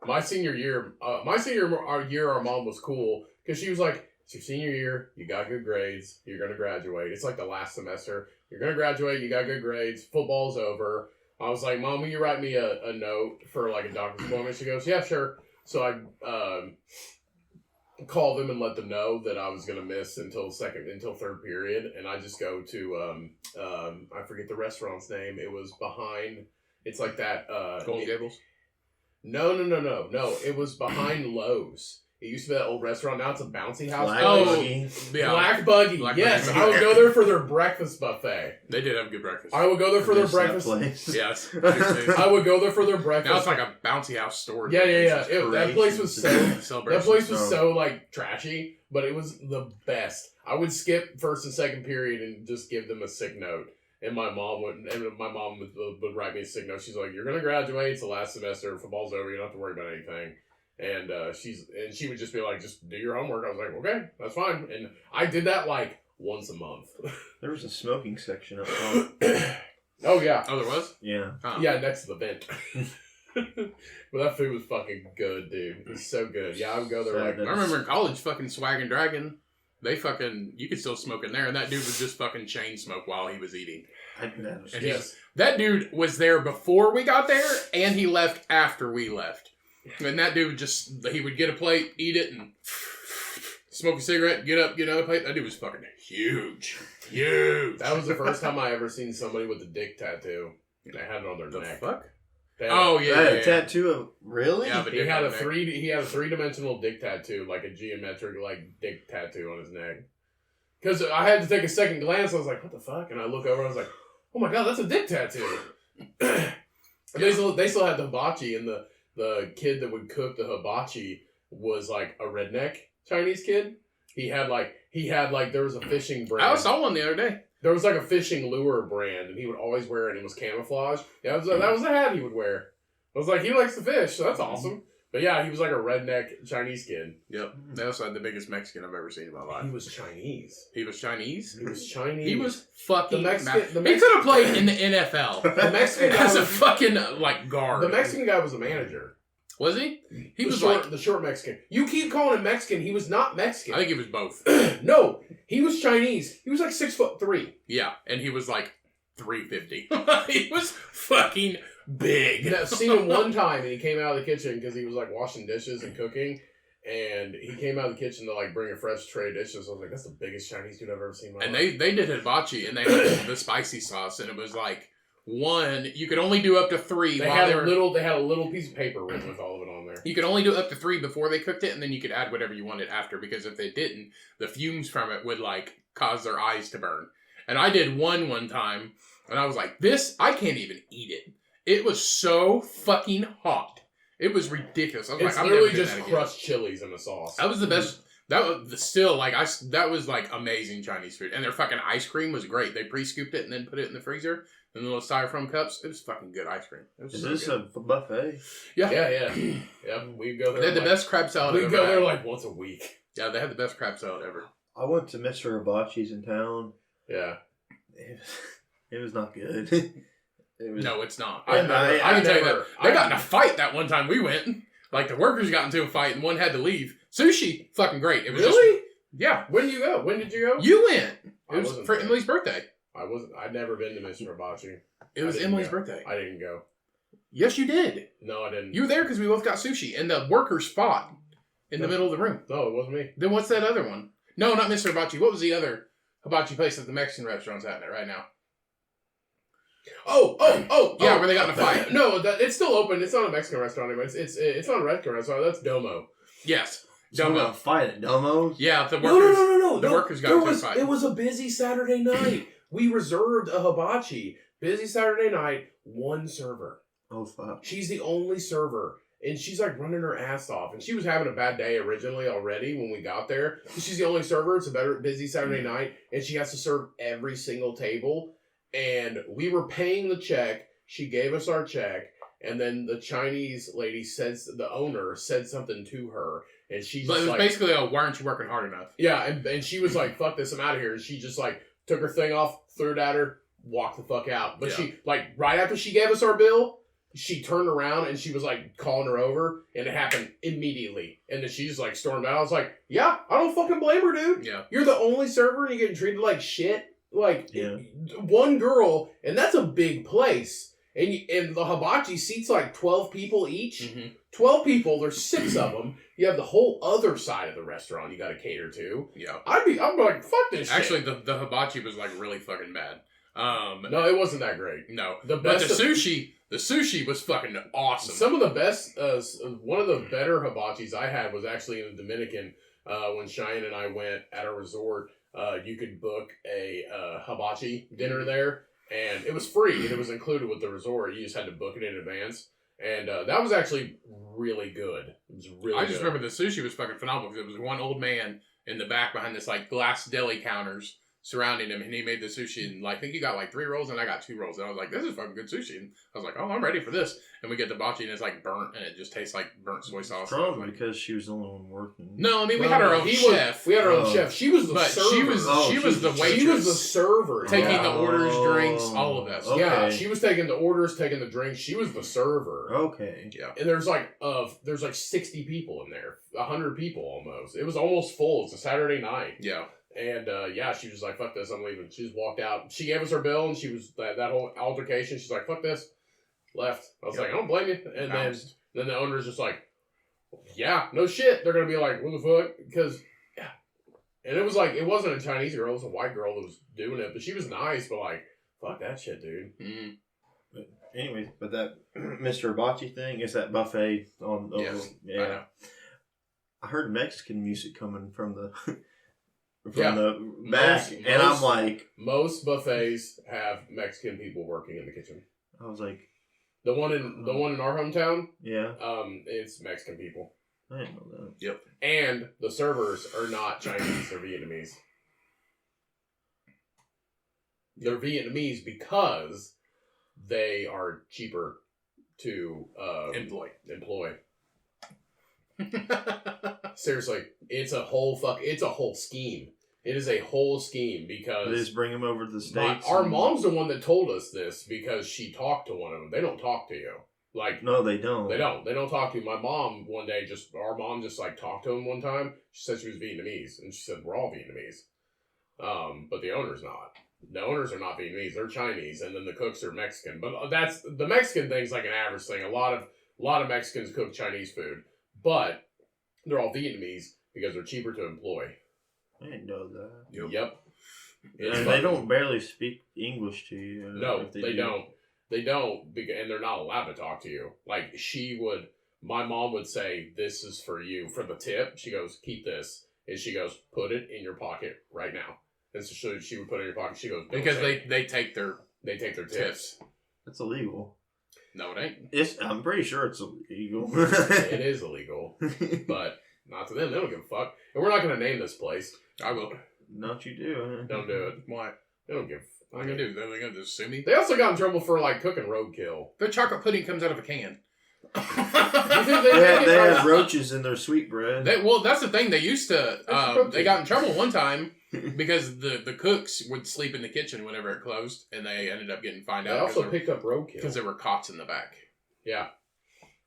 Speaker 2: My senior year, our mom was cool because she was like, "It's your senior year. You got good grades. You're going to graduate. It's like the last semester. You're going to graduate. You got good grades. Football's over." I was like, "Mom, will you write me a note for like a doctor's appointment?" She goes, "Yeah, sure." So I called them and let them know that I was going to miss until third period. And I just go to, I forget the restaurant's name. It was behind, it's like that.
Speaker 1: Golden Gables?
Speaker 2: No. It was behind Lowe's. It used to be that old restaurant. Now it's a bouncy house.
Speaker 3: Black
Speaker 2: Buggy.
Speaker 1: Yeah.
Speaker 2: Black Buggy.
Speaker 1: Black
Speaker 2: Yes,
Speaker 1: Buggy.
Speaker 2: I would go there for their breakfast buffet.
Speaker 1: They did have good breakfast.
Speaker 2: I would go there for their
Speaker 3: Miss that
Speaker 2: breakfast.
Speaker 3: place.
Speaker 1: Yes.
Speaker 2: I would go there for their breakfast.
Speaker 1: Now it's like a bouncy house store.
Speaker 2: Yeah.
Speaker 1: It's
Speaker 2: That place was so.
Speaker 1: celebration.
Speaker 2: That place was so like trashy, but it was the best. I would skip first and second period and just give them a sick note. And my mom would write me a sick note. She's like, "You're gonna graduate. It's the last semester. Football's over. You don't have to worry about anything." And she would just be like, "Just do your homework." I was like, "Okay, that's fine." And I did that like once a month.
Speaker 3: There was a smoking section up front.
Speaker 2: Oh yeah.
Speaker 1: Oh, there was?
Speaker 3: Yeah.
Speaker 1: Oh.
Speaker 2: Yeah, next to the vent. But that food was fucking good, dude. It was so good. Yeah, I would go there like.
Speaker 1: I remember in college, fucking Swag and Dragon, you could still smoke in there, and that dude would just fucking chain smoke while he was eating.
Speaker 2: Yes.
Speaker 1: That dude was there before we got there, and he left after we left. And that dude he would get a plate, eat it, and smoke a cigarette, get up, get another plate. That dude was fucking huge. Huge.
Speaker 2: That was the first time I ever seen somebody with a dick tattoo. They had it on their neck.
Speaker 1: Fuck?
Speaker 2: They had-
Speaker 1: Oh, yeah.
Speaker 3: A tattoo of really?
Speaker 1: Yeah, but
Speaker 2: He had a three-dimensional dick tattoo, like a geometric like dick tattoo on his neck. Because I had to take a second glance. I was like, "What the fuck?" And I look over. and I was like, "Oh my god, that's a dick tattoo." And they still had the hibachi, and the kid that would cook the hibachi was like a redneck Chinese kid. He had there was a fishing brand.
Speaker 1: I saw one the other day.
Speaker 2: There was like a fishing lure brand, and he would always wear it, and it was camouflage. Yeah, that was the hat he would wear. I was like, he likes to fish, so that's awesome. But yeah, he was like a redneck Chinese kid.
Speaker 1: Yep. They also had the biggest Mexican I've ever seen in my life.
Speaker 2: He was Chinese.
Speaker 1: He was Chinese?
Speaker 2: He was Chinese.
Speaker 1: He was fucking...
Speaker 2: The Mexican-
Speaker 1: he could have played in the NFL.
Speaker 2: The Mexican guy
Speaker 1: As a
Speaker 2: was,
Speaker 1: fucking, guard.
Speaker 2: the Mexican guy was the manager.
Speaker 1: Was he? He was
Speaker 2: the short Mexican. You keep calling him Mexican. He was not Mexican.
Speaker 1: I think he was both.
Speaker 2: No, he was Chinese. He was like 6'3".
Speaker 1: Yeah, and he was like 350. He was fucking big.
Speaker 2: I've seen him one time, and he came out of the kitchen because he was like washing dishes and cooking. And he came out of the kitchen to like bring a fresh tray of dishes. I was like, "That's the biggest Chinese dude I've ever seen in my
Speaker 1: And
Speaker 2: life."
Speaker 1: they did hibachi, and they had the spicy sauce, and it was like you could only do up to 3.
Speaker 2: They had a little piece of paper written with all of it on there.
Speaker 1: You could only do up to 3 before they cooked it, and then you could add whatever you wanted after, because if they didn't, the fumes from it would cause their eyes to burn. And I did one time, and I was like, I can't even eat it. It was so fucking hot. It was ridiculous. I was
Speaker 2: It's
Speaker 1: I'm
Speaker 2: literally
Speaker 1: never doing
Speaker 2: just
Speaker 1: that again.
Speaker 2: crushed chilies in the sauce.
Speaker 1: That was the best. That was still that was amazing Chinese food, and their fucking ice cream was great. They pre-scooped it and then put it in the freezer in little styrofoam cups. It was fucking good ice cream. It was
Speaker 3: Is
Speaker 1: so
Speaker 3: this
Speaker 1: good.
Speaker 3: a buffet?
Speaker 1: Yeah.
Speaker 2: Yeah. We go there.
Speaker 1: They had the best crab salad.
Speaker 2: We
Speaker 1: I've
Speaker 2: go
Speaker 1: ever
Speaker 2: there
Speaker 1: had.
Speaker 2: like once a week.
Speaker 1: Yeah, they had the best crab salad ever.
Speaker 3: I went to Mr. Hibachi's in town.
Speaker 2: Yeah.
Speaker 3: It was not good.
Speaker 1: No, it's not.
Speaker 2: I
Speaker 1: can tell you that. They got in a fight that one time we went. Like, the workers got into a fight and one had to leave. Sushi, fucking great. It was
Speaker 2: Really?
Speaker 1: Yeah.
Speaker 2: When did you go? When did you go?
Speaker 1: You went.
Speaker 2: I
Speaker 1: It was
Speaker 2: wasn't
Speaker 1: for
Speaker 2: there.
Speaker 1: Emily's birthday.
Speaker 2: I'd never been to Mr. Hibachi.
Speaker 1: It was
Speaker 2: I didn't
Speaker 1: Emily's
Speaker 2: go.
Speaker 1: birthday.
Speaker 2: I didn't go.
Speaker 1: Yes, you did.
Speaker 2: No, I didn't.
Speaker 1: You were there because we both got sushi in the workers' spot in the middle of the room.
Speaker 2: No, it wasn't me.
Speaker 1: Then what's that other one? No, not Mr. Hibachi. What was the other hibachi place that the Mexican restaurant's at right now? Yeah, where they got in a fight.
Speaker 2: No, it's still open. It's not a Mexican restaurant anymore. It's not a Mexican restaurant. That's Domo.
Speaker 1: Yes.
Speaker 3: Someone
Speaker 1: Domo.
Speaker 3: got a fight at Domo's?
Speaker 1: Yeah, the workers.
Speaker 2: No.
Speaker 1: The workers got into a fight.
Speaker 2: It was a busy Saturday night. We reserved a hibachi. Busy Saturday night. One server.
Speaker 3: Oh, fuck.
Speaker 2: She's the only server. And she's like running her ass off. And she was having a bad day originally already when we got there. So she's the only server. It's a busy Saturday night. And she has to serve every single table. And we were paying the check. She gave us our check. And then the Chinese lady the owner said something to her. And she
Speaker 1: But
Speaker 2: just
Speaker 1: it was
Speaker 2: like,
Speaker 1: basically, why aren't you working hard enough?
Speaker 2: yeah. And she was like, fuck this, I'm out of here. And she just like took her thing off, threw it at her, walked the fuck out. But
Speaker 1: Yeah.
Speaker 2: she, like, right after she gave us our bill, she turned around and she was like calling her over, and it happened immediately. And then she just like stormed out. I was like, yeah, I don't fucking blame her, dude.
Speaker 1: Yeah.
Speaker 2: You're the only server and you're getting treated like shit. Like,
Speaker 3: Yeah.
Speaker 2: one girl, and that's a big place. And the hibachi seats like 12 people each.
Speaker 1: Mm-hmm.
Speaker 2: 12 people, there's 6 of them. You have the whole other side of the restaurant you got to cater to.
Speaker 1: Yeah.
Speaker 2: I'm like, fuck this shit.
Speaker 1: Actually, the hibachi was like really fucking bad.
Speaker 2: No, it wasn't that great.
Speaker 1: No.
Speaker 2: The
Speaker 1: But
Speaker 2: best
Speaker 1: the sushi was fucking awesome.
Speaker 2: Some of the best, one of the better hibachis I had was actually in the Dominican. When Cheyenne and I went at a resort, you could book a hibachi dinner there, and it was free, and it was included with the resort. You just had to book it in advance, and that was actually really good. It was really
Speaker 1: I just
Speaker 2: good.
Speaker 1: remember the sushi was fucking phenomenal because it was one old man in the back behind this like glass deli counters surrounding him, and he made the sushi, and like, I think he got like 3 rolls and I got 2 rolls, and I was like, this is fucking good sushi, and I was like, oh, I'm ready for this. And we get the hibachi and it's like burnt, and it just tastes like burnt soy sauce. And I was
Speaker 3: Probably
Speaker 1: like,
Speaker 3: because she was the only one working.
Speaker 1: no, I mean, we had our own chef.
Speaker 2: We had our own
Speaker 3: Oh.
Speaker 2: chef. She was the
Speaker 1: But
Speaker 2: server.
Speaker 1: she was the waitress.
Speaker 2: She was the server.
Speaker 1: Taking
Speaker 2: yeah.
Speaker 1: the orders, drinks, all of that stuff.
Speaker 3: Okay.
Speaker 2: Yeah, she was taking the orders, taking the drinks. She was the server.
Speaker 3: Okay.
Speaker 1: Yeah.
Speaker 2: And there's like 60 people in there, 100 people almost. It was almost full. It's a Saturday night.
Speaker 1: Yeah.
Speaker 2: And yeah, she was like, fuck this, I'm leaving. She just walked out. She gave us her bill, and she was that whole altercation. She's like, fuck this. Left. I was like, I don't blame you. And then the owner's just like, yeah, no shit. They're going to be like, what the fuck? Because, yeah. And it was like, it wasn't a Chinese girl, it was a white girl that was doing it. But she was nice, but like, fuck that shit, dude.
Speaker 1: Mm.
Speaker 3: Anyways, but that Mr. Hibachi thing is that buffet on.
Speaker 1: Yes,
Speaker 3: Yeah.
Speaker 1: I know.
Speaker 3: I heard Mexican music coming from the
Speaker 2: Yeah.
Speaker 3: the back, and I'm like,
Speaker 2: Most buffets have Mexican people working in the kitchen.
Speaker 3: I was like,
Speaker 2: The one in our hometown,
Speaker 3: yeah,
Speaker 2: it's Mexican people.
Speaker 3: I didn't know that.
Speaker 1: Yep.
Speaker 2: And the servers are not Chinese, they're Vietnamese. They're Vietnamese because they are cheaper to employ. Seriously, it's a whole scheme. It is a whole scheme because
Speaker 3: They just bring them over to the States.
Speaker 2: our mom's the one that told us this because she talked to one of them. They don't talk to you. Like,
Speaker 3: No, they don't.
Speaker 2: They don't talk to you. My mom one day our mom just like talked to him one time. She said she was Vietnamese, and she said we're all Vietnamese. But the owner's not. The owners are not Vietnamese. They're Chinese, and then the cooks are Mexican. But that's the Mexican thing's like an average thing. A lot of Mexicans cook Chinese food, but they're all Vietnamese because they're cheaper to employ.
Speaker 3: I didn't know that.
Speaker 2: Yep.
Speaker 3: And they don't barely speak English to you.
Speaker 2: No,
Speaker 3: if
Speaker 2: they
Speaker 3: do.
Speaker 2: don't. They don't, and they're not allowed to talk to you. Like, my mom would say, this is for you, for the tip. She goes, keep this. And she goes, put it in your pocket right now. And so she would put it in your pocket. She goes,
Speaker 1: Because they take their
Speaker 2: tips.
Speaker 3: That's illegal.
Speaker 1: No, it ain't.
Speaker 3: I'm pretty sure it's illegal.
Speaker 2: It is illegal, but not to them. They don't give a fuck. And we're not going to name this place.
Speaker 1: I will.
Speaker 3: Not you do.
Speaker 2: Don't do it.
Speaker 1: Why?
Speaker 2: They don't give.
Speaker 1: What am I gonna do? They're gonna just sue me?
Speaker 2: They also got in trouble for like cooking roadkill.
Speaker 1: Their chocolate pudding comes out of a can.
Speaker 3: They have roaches in their sweetbread.
Speaker 1: That's the thing. They used to. They got in trouble one time because the cooks would sleep in the kitchen whenever it closed, and they ended up getting fined out.
Speaker 2: They also picked up roadkill
Speaker 1: because there were cots in the back.
Speaker 2: Yeah,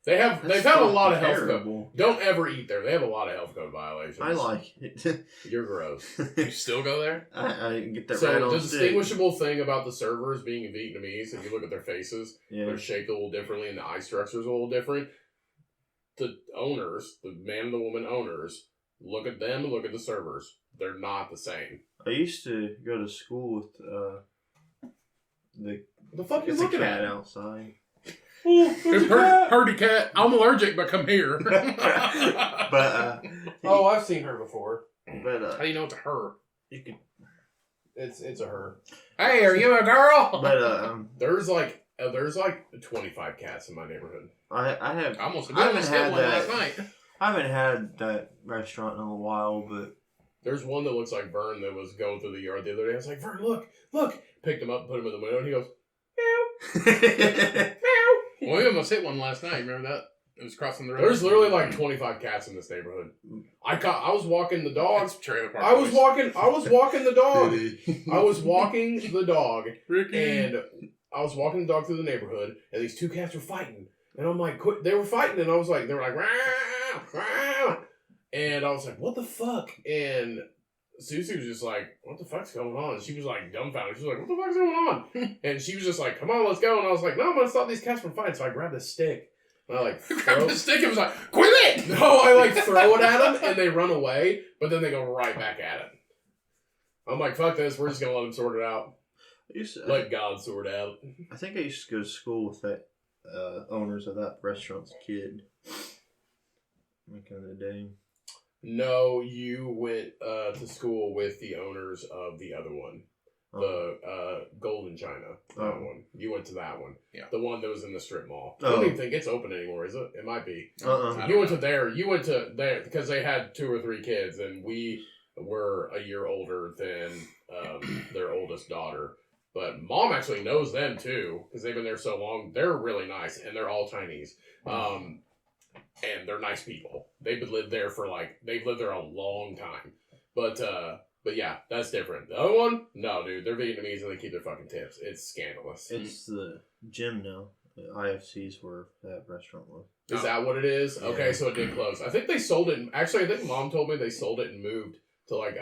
Speaker 2: they've had a lot of health code. Don't ever eat there. They have a lot of health code violations.
Speaker 3: I like it.
Speaker 2: You're gross.
Speaker 1: You still go there?
Speaker 3: I get that
Speaker 2: so
Speaker 3: right on
Speaker 2: the
Speaker 3: stick.
Speaker 2: distinguishable thing about the servers being Vietnamese, if you look at their faces,
Speaker 3: Yeah.
Speaker 2: they're shaped a little differently, and the eye structure is a little different. The owners, the man and the woman owners, look at them and look at the servers. They're not the same.
Speaker 3: I used to go to school with
Speaker 2: The fuck you
Speaker 3: it's a
Speaker 2: looking
Speaker 3: cat
Speaker 2: at?
Speaker 3: outside.
Speaker 2: Oh, there's a cat.
Speaker 1: Herdy cat. I'm allergic, but come here.
Speaker 3: But
Speaker 2: Oh, I've seen her before.
Speaker 1: How do you know it's a her?
Speaker 3: you could.
Speaker 2: It's a her.
Speaker 1: Hey, are you a girl?
Speaker 3: But
Speaker 2: There's like 25 cats in my neighborhood.
Speaker 3: I have.
Speaker 1: I almost
Speaker 3: I haven't
Speaker 1: hit
Speaker 3: had
Speaker 1: one
Speaker 3: that.
Speaker 1: last night.
Speaker 3: I haven't had that restaurant in a while, but
Speaker 2: There's one that looks like Vern that was going through the yard the other day. I was like, Vern, look. Picked him up, put him in the window, and he goes, meow.
Speaker 1: Well, we almost hit one last night. Remember that? It was crossing the road.
Speaker 2: There's literally like 25 cats in this neighborhood. I was walking the dog.
Speaker 1: It's trailer park
Speaker 2: I was
Speaker 1: boys.
Speaker 2: walking the dog. I was walking the dog,
Speaker 1: Ricky.
Speaker 2: and I was walking the dog through the neighborhood, and these two cats were fighting. And I'm like, quit. They were fighting, and I was like, they were like, "Rah, rah." And I was like, what the fuck? And Susie was just like, what the fuck's going on? And she was like dumbfounded. She was like, what the fuck's going on? And she was just like, come on, let's go. And I was like, no, I'm gonna stop these cats from fighting. So I grabbed a stick. And I like
Speaker 1: grabbed the stick and was like, quit it!
Speaker 2: No, I like throw it at them, and they run away, but then they go right back at it. I'm like, fuck this. We're just gonna let them sort it out. Let God sort it out.
Speaker 3: I think I used to go to school with that owners of that restaurant's kid. Back in the day.
Speaker 2: No, you went to school with the owners of the other one. The Golden China. That one. You went to that one.
Speaker 1: Yeah.
Speaker 2: The one that was in the strip mall.
Speaker 3: Oh.
Speaker 2: I don't even think it's open anymore, is it? It might be.
Speaker 3: I
Speaker 2: You went to there. You went to there because they had 2 or 3 kids, and we were a year older than their oldest daughter. But mom actually knows them too because they've been there so long. They're really nice, and they're all Chinese. And they're nice people. They've lived there a long time. But yeah, that's different. The other one, no, dude, they're Vietnamese and they keep their fucking tips. It's scandalous.
Speaker 3: It's the gym now. The IFC's where that restaurant was.
Speaker 2: Is that what it is?
Speaker 3: Yeah.
Speaker 2: Okay, so it did close. I think they sold it. Actually, I think mom told me they sold it and moved to like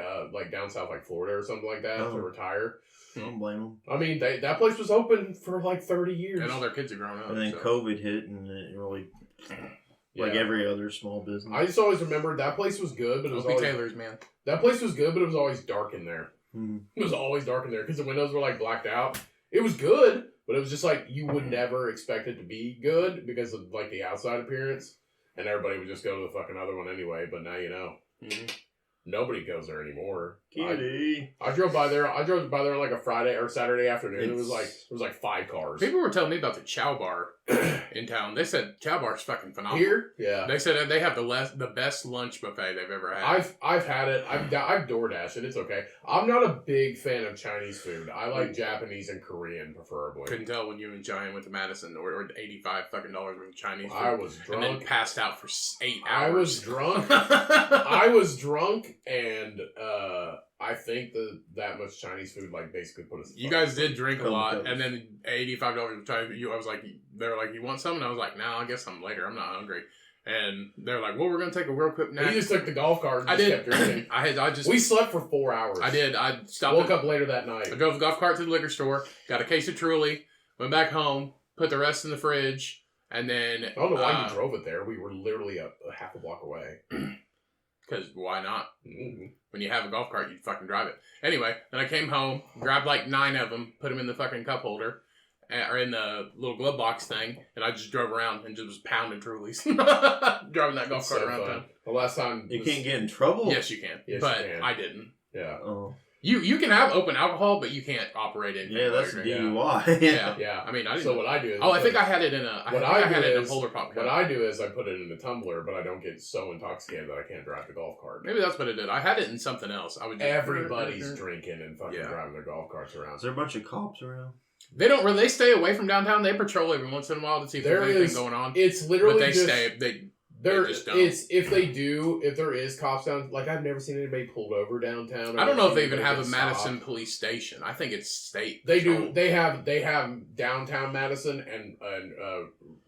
Speaker 2: down south, like Florida or something like that to retire.
Speaker 3: I don't blame them.
Speaker 2: I mean, that place was open for like 30 years.
Speaker 1: And all their kids are growing up.
Speaker 3: And then
Speaker 1: so.
Speaker 3: COVID hit, and it really, like
Speaker 2: Yeah.
Speaker 3: every other small business.
Speaker 2: I just always remembered that place was good, but it was
Speaker 1: Opie
Speaker 2: always,
Speaker 1: Taylor's, man.
Speaker 2: that place was good, but it was always dark in there.
Speaker 3: Mm-hmm.
Speaker 2: It was always dark in there because the windows were like blacked out. It was good, but it was just like you would never expect it to be good because of like the outside appearance, and everybody would just go to the fucking other one anyway. But now you know.
Speaker 1: Mm-hmm.
Speaker 2: Nobody goes there anymore.
Speaker 3: Kitty.
Speaker 2: I drove by there. Like a Friday or Saturday afternoon. It was like 5 cars.
Speaker 1: People were telling me about the Chow Bar in town. They said Chow Bar's fucking phenomenal.
Speaker 2: Here, yeah.
Speaker 1: They said they have the best lunch buffet they've ever had.
Speaker 2: I've had it. I've DoorDashed it. It's okay. I'm not a big fan of Chinese food. I like Japanese and Korean preferably.
Speaker 1: Couldn't tell when you and Giant went to Madison or $85 fucking worth of Chinese food.
Speaker 2: I was
Speaker 1: And then
Speaker 2: drunk.
Speaker 1: passed out for 8 hours.
Speaker 2: I was drunk. I was drunk, and I think that much Chinese food like basically put us.
Speaker 1: You guys did drink a lot,
Speaker 3: Comatose.
Speaker 1: and then $85 of Chinese food. I was like, they were like, you want some? And I was like, no, I guess I'm later. I'm not hungry. And they're like, well, we're gonna take a real quick nap.
Speaker 2: You just took the golf cart. And
Speaker 1: I
Speaker 2: just
Speaker 1: did.
Speaker 2: Kept drinking.
Speaker 1: I just.
Speaker 2: We slept for 4 hours.
Speaker 1: I did. I stopped.
Speaker 2: Woke up later that night.
Speaker 1: I drove the golf cart to the liquor store, got a case of Truly, went back home, put the rest in the fridge, and then...
Speaker 2: I don't know why you drove it there. We were literally a half a block away.
Speaker 1: Because why not?
Speaker 2: Mm-hmm.
Speaker 1: When you have a golf cart, you fucking drive it. Anyway, then I came home, grabbed like 9 of them, put them in the fucking cup holder, or in the little glove box thing, and I just drove around and just was pounding Trulies. Driving that golf
Speaker 2: It's
Speaker 1: cart
Speaker 2: so
Speaker 1: around
Speaker 2: fun.
Speaker 1: town.
Speaker 2: The last time...
Speaker 3: You can't get in trouble?
Speaker 1: Yes, you can.
Speaker 2: Yes,
Speaker 1: but
Speaker 2: you can.
Speaker 1: I didn't.
Speaker 2: Yeah.
Speaker 3: Oh.
Speaker 1: You can have open alcohol, but you can't operate in.
Speaker 3: Yeah, that's a
Speaker 1: drinking.
Speaker 3: DUI.
Speaker 1: Yeah.
Speaker 2: Yeah.
Speaker 1: I mean, I didn't.
Speaker 2: So what I do is...
Speaker 1: I think I had it in a... I had it in a polar pop cup.
Speaker 2: What I do is I put it in a tumbler, but I don't get so intoxicated that I can't drive the golf cart.
Speaker 1: Maybe that's what it did. I had it in something else. I would just...
Speaker 2: Everybody's drinking and fucking
Speaker 1: Yeah.
Speaker 2: driving their golf carts around.
Speaker 3: Is there a bunch of cops around?
Speaker 1: They don't really. They stay away from downtown. They patrol every once in a while to see if there's anything going on.
Speaker 2: It's literally
Speaker 1: but they
Speaker 2: just...
Speaker 1: stay. They just don't.
Speaker 2: If there is cops down, like I've never seen anybody pulled over downtown.
Speaker 1: I don't know if they even have a Madison police station. I think it's state.
Speaker 2: They
Speaker 1: patrol.
Speaker 2: do. They have downtown Madison and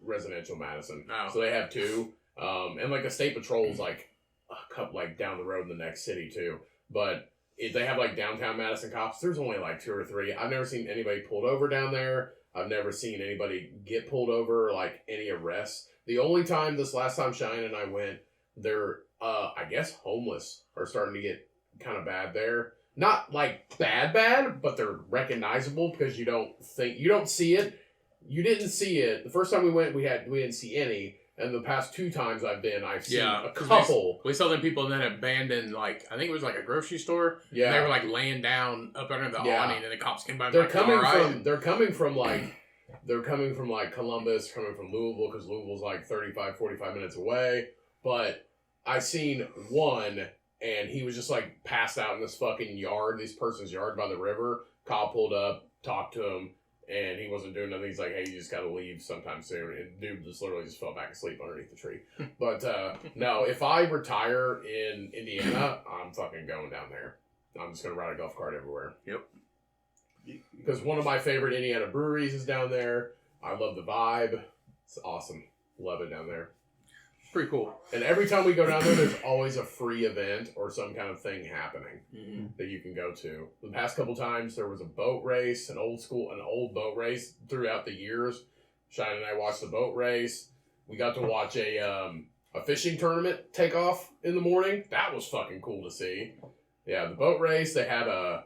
Speaker 2: residential Madison.
Speaker 1: Oh.
Speaker 2: So they have two. And like a state patrol's like a couple like down the road in the next city too. But if they have like downtown Madison cops, there's only like 2 or 3. I've never seen anybody pulled over down there. I've never seen anybody get pulled over, like any arrests. The only time this last time Shine and I went, they're I guess homeless are starting to get kind of bad there. Not like bad, but they're recognizable because you don't see it. You didn't see it. The first time we went, we didn't see any. And the past 2 times I've been, I've seen a couple.
Speaker 1: We saw them people in that abandoned, like, I think it was like a grocery store.
Speaker 2: Yeah.
Speaker 1: They were like laying down up under the awning and the cops came by.
Speaker 2: They're coming from Columbus, coming from Louisville, because Louisville's like 35, 45 minutes away. But I seen one, and he was just like passed out in this fucking yard, this person's yard by the river. Cop pulled up, talked to him, and he wasn't doing nothing. He's like, hey, you just gotta leave sometime soon. And dude just literally just fell back asleep underneath the tree. But no, if I retire in Indiana, I'm fucking going down there. I'm just gonna ride a golf cart everywhere.
Speaker 1: Yep.
Speaker 2: Because one of my favorite Indiana breweries is down there. I love the vibe. It's awesome. Love it down there.
Speaker 1: Pretty cool.
Speaker 2: And every time we go down there, there's always a free event or some kind of thing happening that you can go to. The past couple times, there was a boat race, an old boat race throughout the years. Shine and I watched the boat race. We got to watch a fishing tournament take off in the morning. That was fucking cool to see. Yeah, the boat race, they had a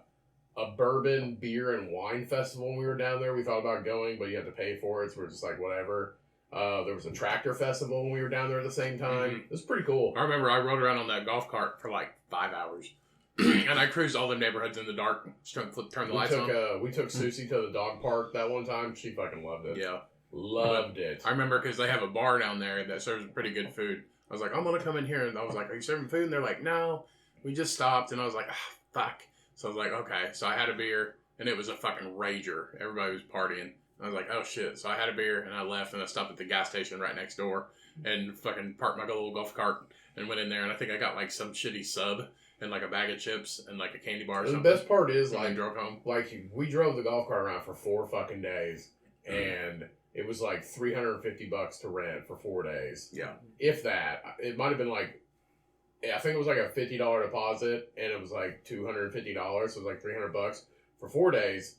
Speaker 2: bourbon, beer, and wine festival when we were down there. We thought about going, but you had to pay for it, so we're just like, whatever. There was a tractor festival when we were down there at the same time. It was pretty cool.
Speaker 1: I remember I rode around on that golf cart for like 5 hours. And I cruised all the neighborhoods in the dark. Turn the lights on.
Speaker 2: We took Susie to the dog park that one time. She fucking loved it.
Speaker 1: Yeah.
Speaker 2: Loved it.
Speaker 1: I remember because they have a bar down there that serves pretty good food. I was like, I'm going to come in here. And I was like, are you serving food? And they're like, no, we just stopped. And I was like, fuck. So I was like, okay. So I had a beer, and it was a fucking rager. Everybody was partying. I was like, oh shit. So I had a beer, and I left, and I stopped at the gas station right next door, and fucking parked my little golf cart, and went in there, and I think I got like some shitty sub, and like a bag of chips, and like a candy bar or something.
Speaker 2: The best part is,
Speaker 1: and drove home.
Speaker 2: Like, we drove the golf cart around for 4 fucking days, and it was like $350 to rent for 4 days.
Speaker 1: Yeah.
Speaker 2: If that. It might have been like, I think it was like a $50 deposit, and it was like $250, so it was like $300 for 4 days.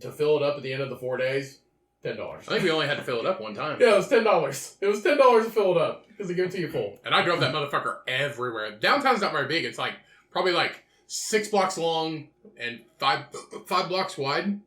Speaker 2: To fill it up at the end of the 4 days, $10.
Speaker 1: I think we only had to fill it up one time.
Speaker 2: Yeah, it was $10. It was $10 to fill it up, because they give it to you full.
Speaker 1: And I drove that motherfucker everywhere. Downtown's not very big. It's like, probably like 6 blocks long and 5 blocks wide.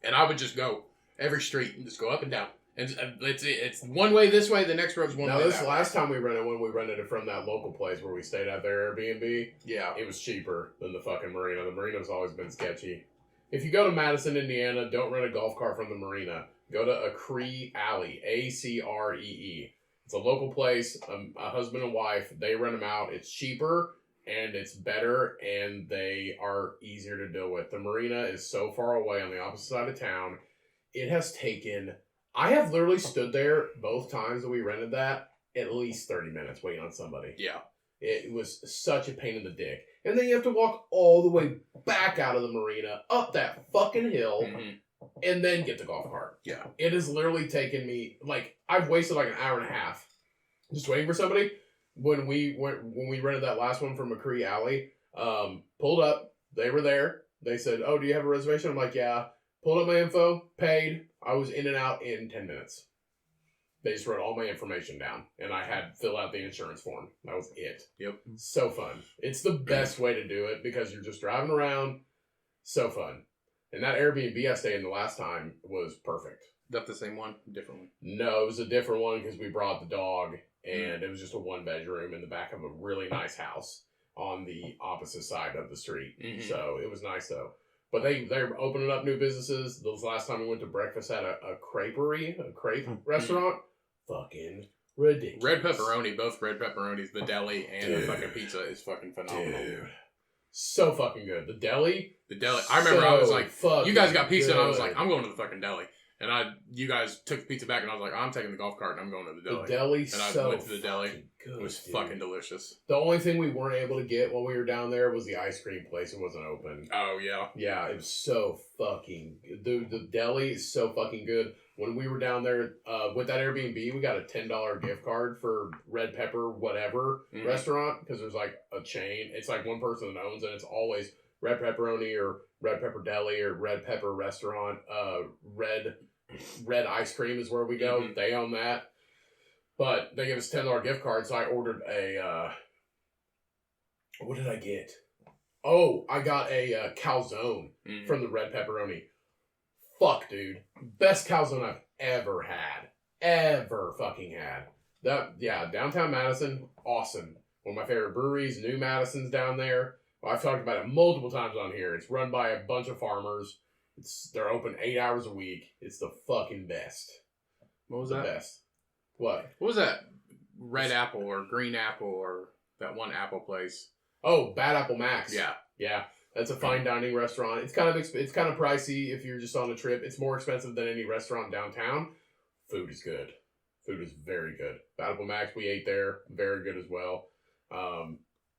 Speaker 1: And I would just go every street and just go up and down. And it's one way this way, the next road's one way that way. Now, this last time we rented it from that local place where we stayed at their Airbnb, yeah, it was cheaper than the fucking marina. The marina's always been sketchy. If you go to Madison, Indiana, don't rent a golf cart from the marina. Go to Acree Alley, Acree. It's a local place, a husband and wife. They rent them out. It's cheaper, and it's better, and they are easier to deal with. The marina is so far away on the opposite side of town. It has taken... I have literally stood there both times that we rented that at least 30 minutes waiting on somebody. Yeah. It was such a pain in the dick. And then you have to walk all the way back out of the marina, up that fucking hill, and then get the golf cart. Yeah. It has literally taken me, like, I've wasted like an hour and a half just waiting for somebody. When we rented that last one from McCree Alley, pulled up, they were there. They said, oh, do you have a reservation? I'm like, yeah. Pulled up my info, paid. I was in and out in 10 minutes. They just wrote all my information down, and I had to fill out the insurance form. That was it. Yep. So fun. It's the best way to do it because you're just driving around. So fun. And that Airbnb I stayed in the last time was perfect. Is that the same one? Different one?
Speaker 2: No, it was a different one because we brought the dog, and it was just a 1-bedroom in the back of a really nice house on the opposite side of the street. So it was nice, though. But they're opening up new businesses. The last time we went to breakfast at a crepe restaurant. Fucking ridiculous.
Speaker 1: Red pepperoni, both red pepperonis, the deli and the fucking pizza is fucking phenomenal. Dude.
Speaker 2: So fucking good. The deli.
Speaker 1: I remember I was like,
Speaker 2: fucking
Speaker 1: you guys got pizza,
Speaker 2: good.
Speaker 1: and I was like, I'm going to the fucking deli. And you guys took the pizza back, and I was like, I'm taking the golf cart, and I'm going to the deli.
Speaker 2: The deli,
Speaker 1: and I
Speaker 2: so
Speaker 1: went to the deli.
Speaker 2: good,
Speaker 1: It was
Speaker 2: dude.
Speaker 1: fucking delicious.
Speaker 2: The only thing we weren't able to get while we were down there was the ice cream place. It wasn't open.
Speaker 1: Oh, yeah.
Speaker 2: Yeah, it was so fucking good. The deli is so fucking good. When we were down there with that Airbnb, we got a $10 gift card for Red Pepper whatever restaurant, because there's like a chain. It's like one person that owns it. It's always Red Pepperoni or Red Pepper Deli or Red Pepper Restaurant. Red Ice Cream is where we go.
Speaker 1: Mm-hmm.
Speaker 2: They own that. But they gave us a $10 gift card, so I ordered a... what did I get? Oh, I got a calzone from the Red Pepperoni. Fuck, dude. Best calzone I've ever had. Ever fucking had. Downtown Madison, awesome. One of my favorite breweries, New Madison's down there. Well, I've talked about it multiple times on here. It's run by a bunch of farmers. They're open 8 hours a week. It's the fucking best.
Speaker 1: What was
Speaker 2: The
Speaker 1: that?
Speaker 2: best. What?
Speaker 1: What was that? Red Apple or Green Apple or that one apple place?
Speaker 2: Oh, Bad Apple Max.
Speaker 1: Yeah.
Speaker 2: Yeah. That's a fine dining restaurant. It's kind of pricey if you're just on a trip. It's more expensive than any restaurant downtown. Food is good. Food is very good. Bad Apple Max, we ate there. Very good as well.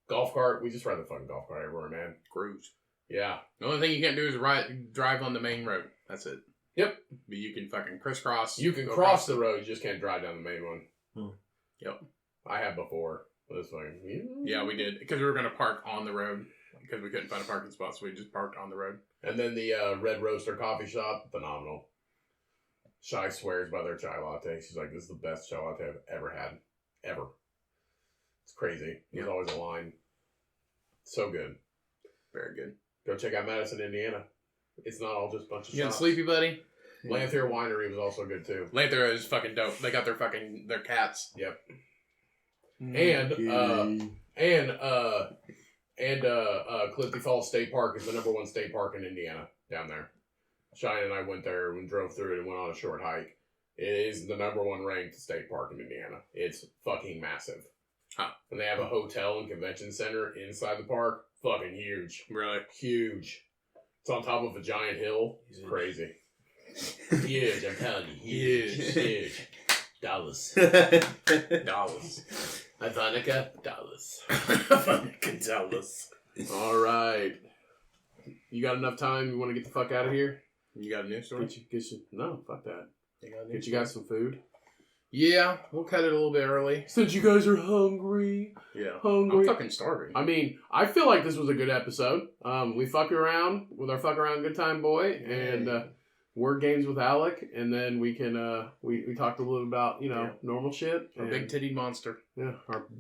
Speaker 2: Golf cart. We just ride the fucking golf cart everywhere, man.
Speaker 1: Cruise.
Speaker 2: Yeah.
Speaker 1: The only thing you can't do is drive on the main road. That's it.
Speaker 2: Yep.
Speaker 1: But you can fucking crisscross.
Speaker 2: You can
Speaker 1: go
Speaker 2: cross the road. You just can't drive down the main one.
Speaker 1: Yep.
Speaker 2: I have before. This fucking...
Speaker 1: Yeah, we did. Because we were going to park on the road. Because we couldn't find a parking spot, so we just parked on the road.
Speaker 2: And then the Red Roaster coffee shop, phenomenal. Shy swears by their chai latte. She's like, this is the best chai latte I've ever had. Ever. It's crazy. There's always a line. So good.
Speaker 1: Very good.
Speaker 2: Go check out Madison, Indiana. It's not all just a bunch of
Speaker 1: You getting
Speaker 2: shops.
Speaker 1: sleepy, buddy?
Speaker 2: Lanthier Winery was also good too.
Speaker 1: Lanthier is fucking dope. They got their cats.
Speaker 2: Yep.
Speaker 1: Mm.
Speaker 2: And Clifty Falls State Park is the #1 state park in Indiana down there. Shine and I went there and drove through it and went on a short hike. It is the #1 ranked state park in Indiana. It's fucking massive.
Speaker 1: Huh.
Speaker 2: And they have a hotel and convention center inside the park. Fucking huge.
Speaker 1: Really?
Speaker 2: Huge. It's on top of a giant hill. It's crazy. Huge, I'm telling you. Huge. Dollars. Ivonica, dollars.
Speaker 1: Fucking dollars.
Speaker 2: All right. You got enough time? You want to get the fuck out of here?
Speaker 1: You got a news story?
Speaker 2: No, fuck that. Get you guys some food?
Speaker 1: Yeah, we'll cut it a little bit early.
Speaker 2: Since you guys are hungry.
Speaker 1: Yeah.
Speaker 2: Hungry.
Speaker 1: I'm fucking starving.
Speaker 2: I mean, I feel like this was a good episode. We fucked around with our fuck around good time boy and word games with Alec, and then we can we talked a little about normal shit.
Speaker 1: Our big titty monster.
Speaker 2: Yeah,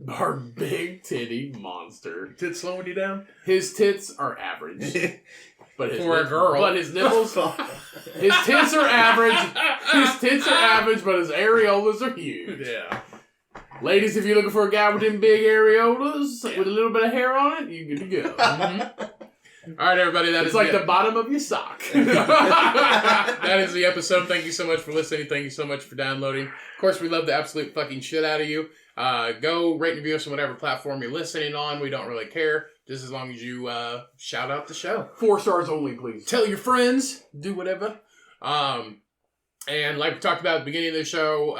Speaker 2: our big titty monster.
Speaker 1: Tits slowing you down?
Speaker 2: His tits are average, but
Speaker 1: For a girl.
Speaker 2: But his nipples, his tits are average. His tits are average, but his areolas are huge.
Speaker 1: Yeah.
Speaker 2: Ladies, if you're looking for a guy with them big areolas with a little bit of hair on it, you're good to go.
Speaker 1: Mm-hmm. All right, everybody.
Speaker 2: It's like the bottom of your sock.
Speaker 1: That is the episode. Thank you so much for listening. Thank you so much for downloading. Of course, we love the absolute fucking shit out of you. Go rate and review us on whatever platform you're listening on. We don't really care, just as long as you shout out the show.
Speaker 2: 4 stars only, please.
Speaker 1: Tell your friends. Do whatever. And like we talked about at the beginning of the show,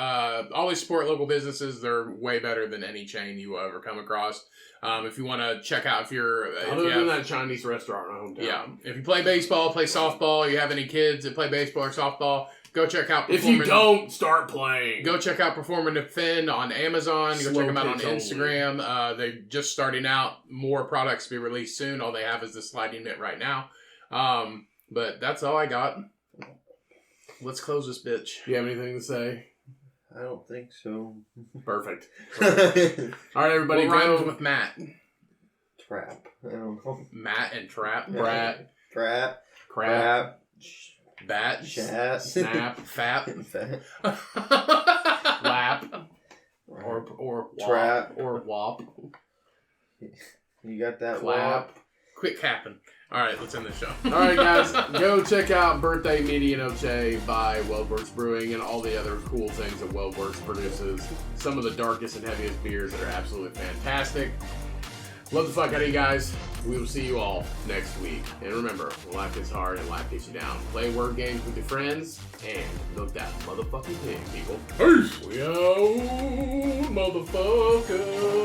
Speaker 1: always support local businesses. They're way better than any chain you will ever come across. If you want to check out,
Speaker 2: Other than that Chinese restaurant in our hometown.
Speaker 1: Yeah. If you play baseball, play softball, you have any kids that play baseball or softball, go check out
Speaker 2: If you don't, start playing.
Speaker 1: Go check out Perform and Defend on Amazon. Go check them out on
Speaker 2: pitch
Speaker 1: Instagram. They're just starting out. More products to be released soon. All they have is the sliding mitt right now. But that's all I got. Let's close this bitch.
Speaker 2: You have anything to say?
Speaker 3: I don't think so.
Speaker 2: Perfect. All right, everybody.
Speaker 1: What rhymes with Matt?
Speaker 3: Trap. I don't know.
Speaker 1: Matt and Trap.
Speaker 2: Brat.
Speaker 3: Trap.
Speaker 2: Crap.
Speaker 1: Bat.
Speaker 3: Chat.
Speaker 2: Snap.
Speaker 1: Fap.
Speaker 3: Fat.
Speaker 2: Lap. Or wop.
Speaker 3: Trap.
Speaker 2: Or wop.
Speaker 3: You got that
Speaker 2: Clap.
Speaker 1: Quit capping. All right, let's end the show.
Speaker 2: All right, guys, go check out Birthday Medianoche by WeldWerks Brewing and all the other cool things that WeldWerks produces. Some of the darkest and heaviest beers that are absolutely fantastic. Love the fuck out of you guys. We will see you all next week. And remember, life is hard and life gets you down. Play word games with your friends and milk that motherfucking pig, people.
Speaker 1: Peace!
Speaker 2: We out, motherfucker.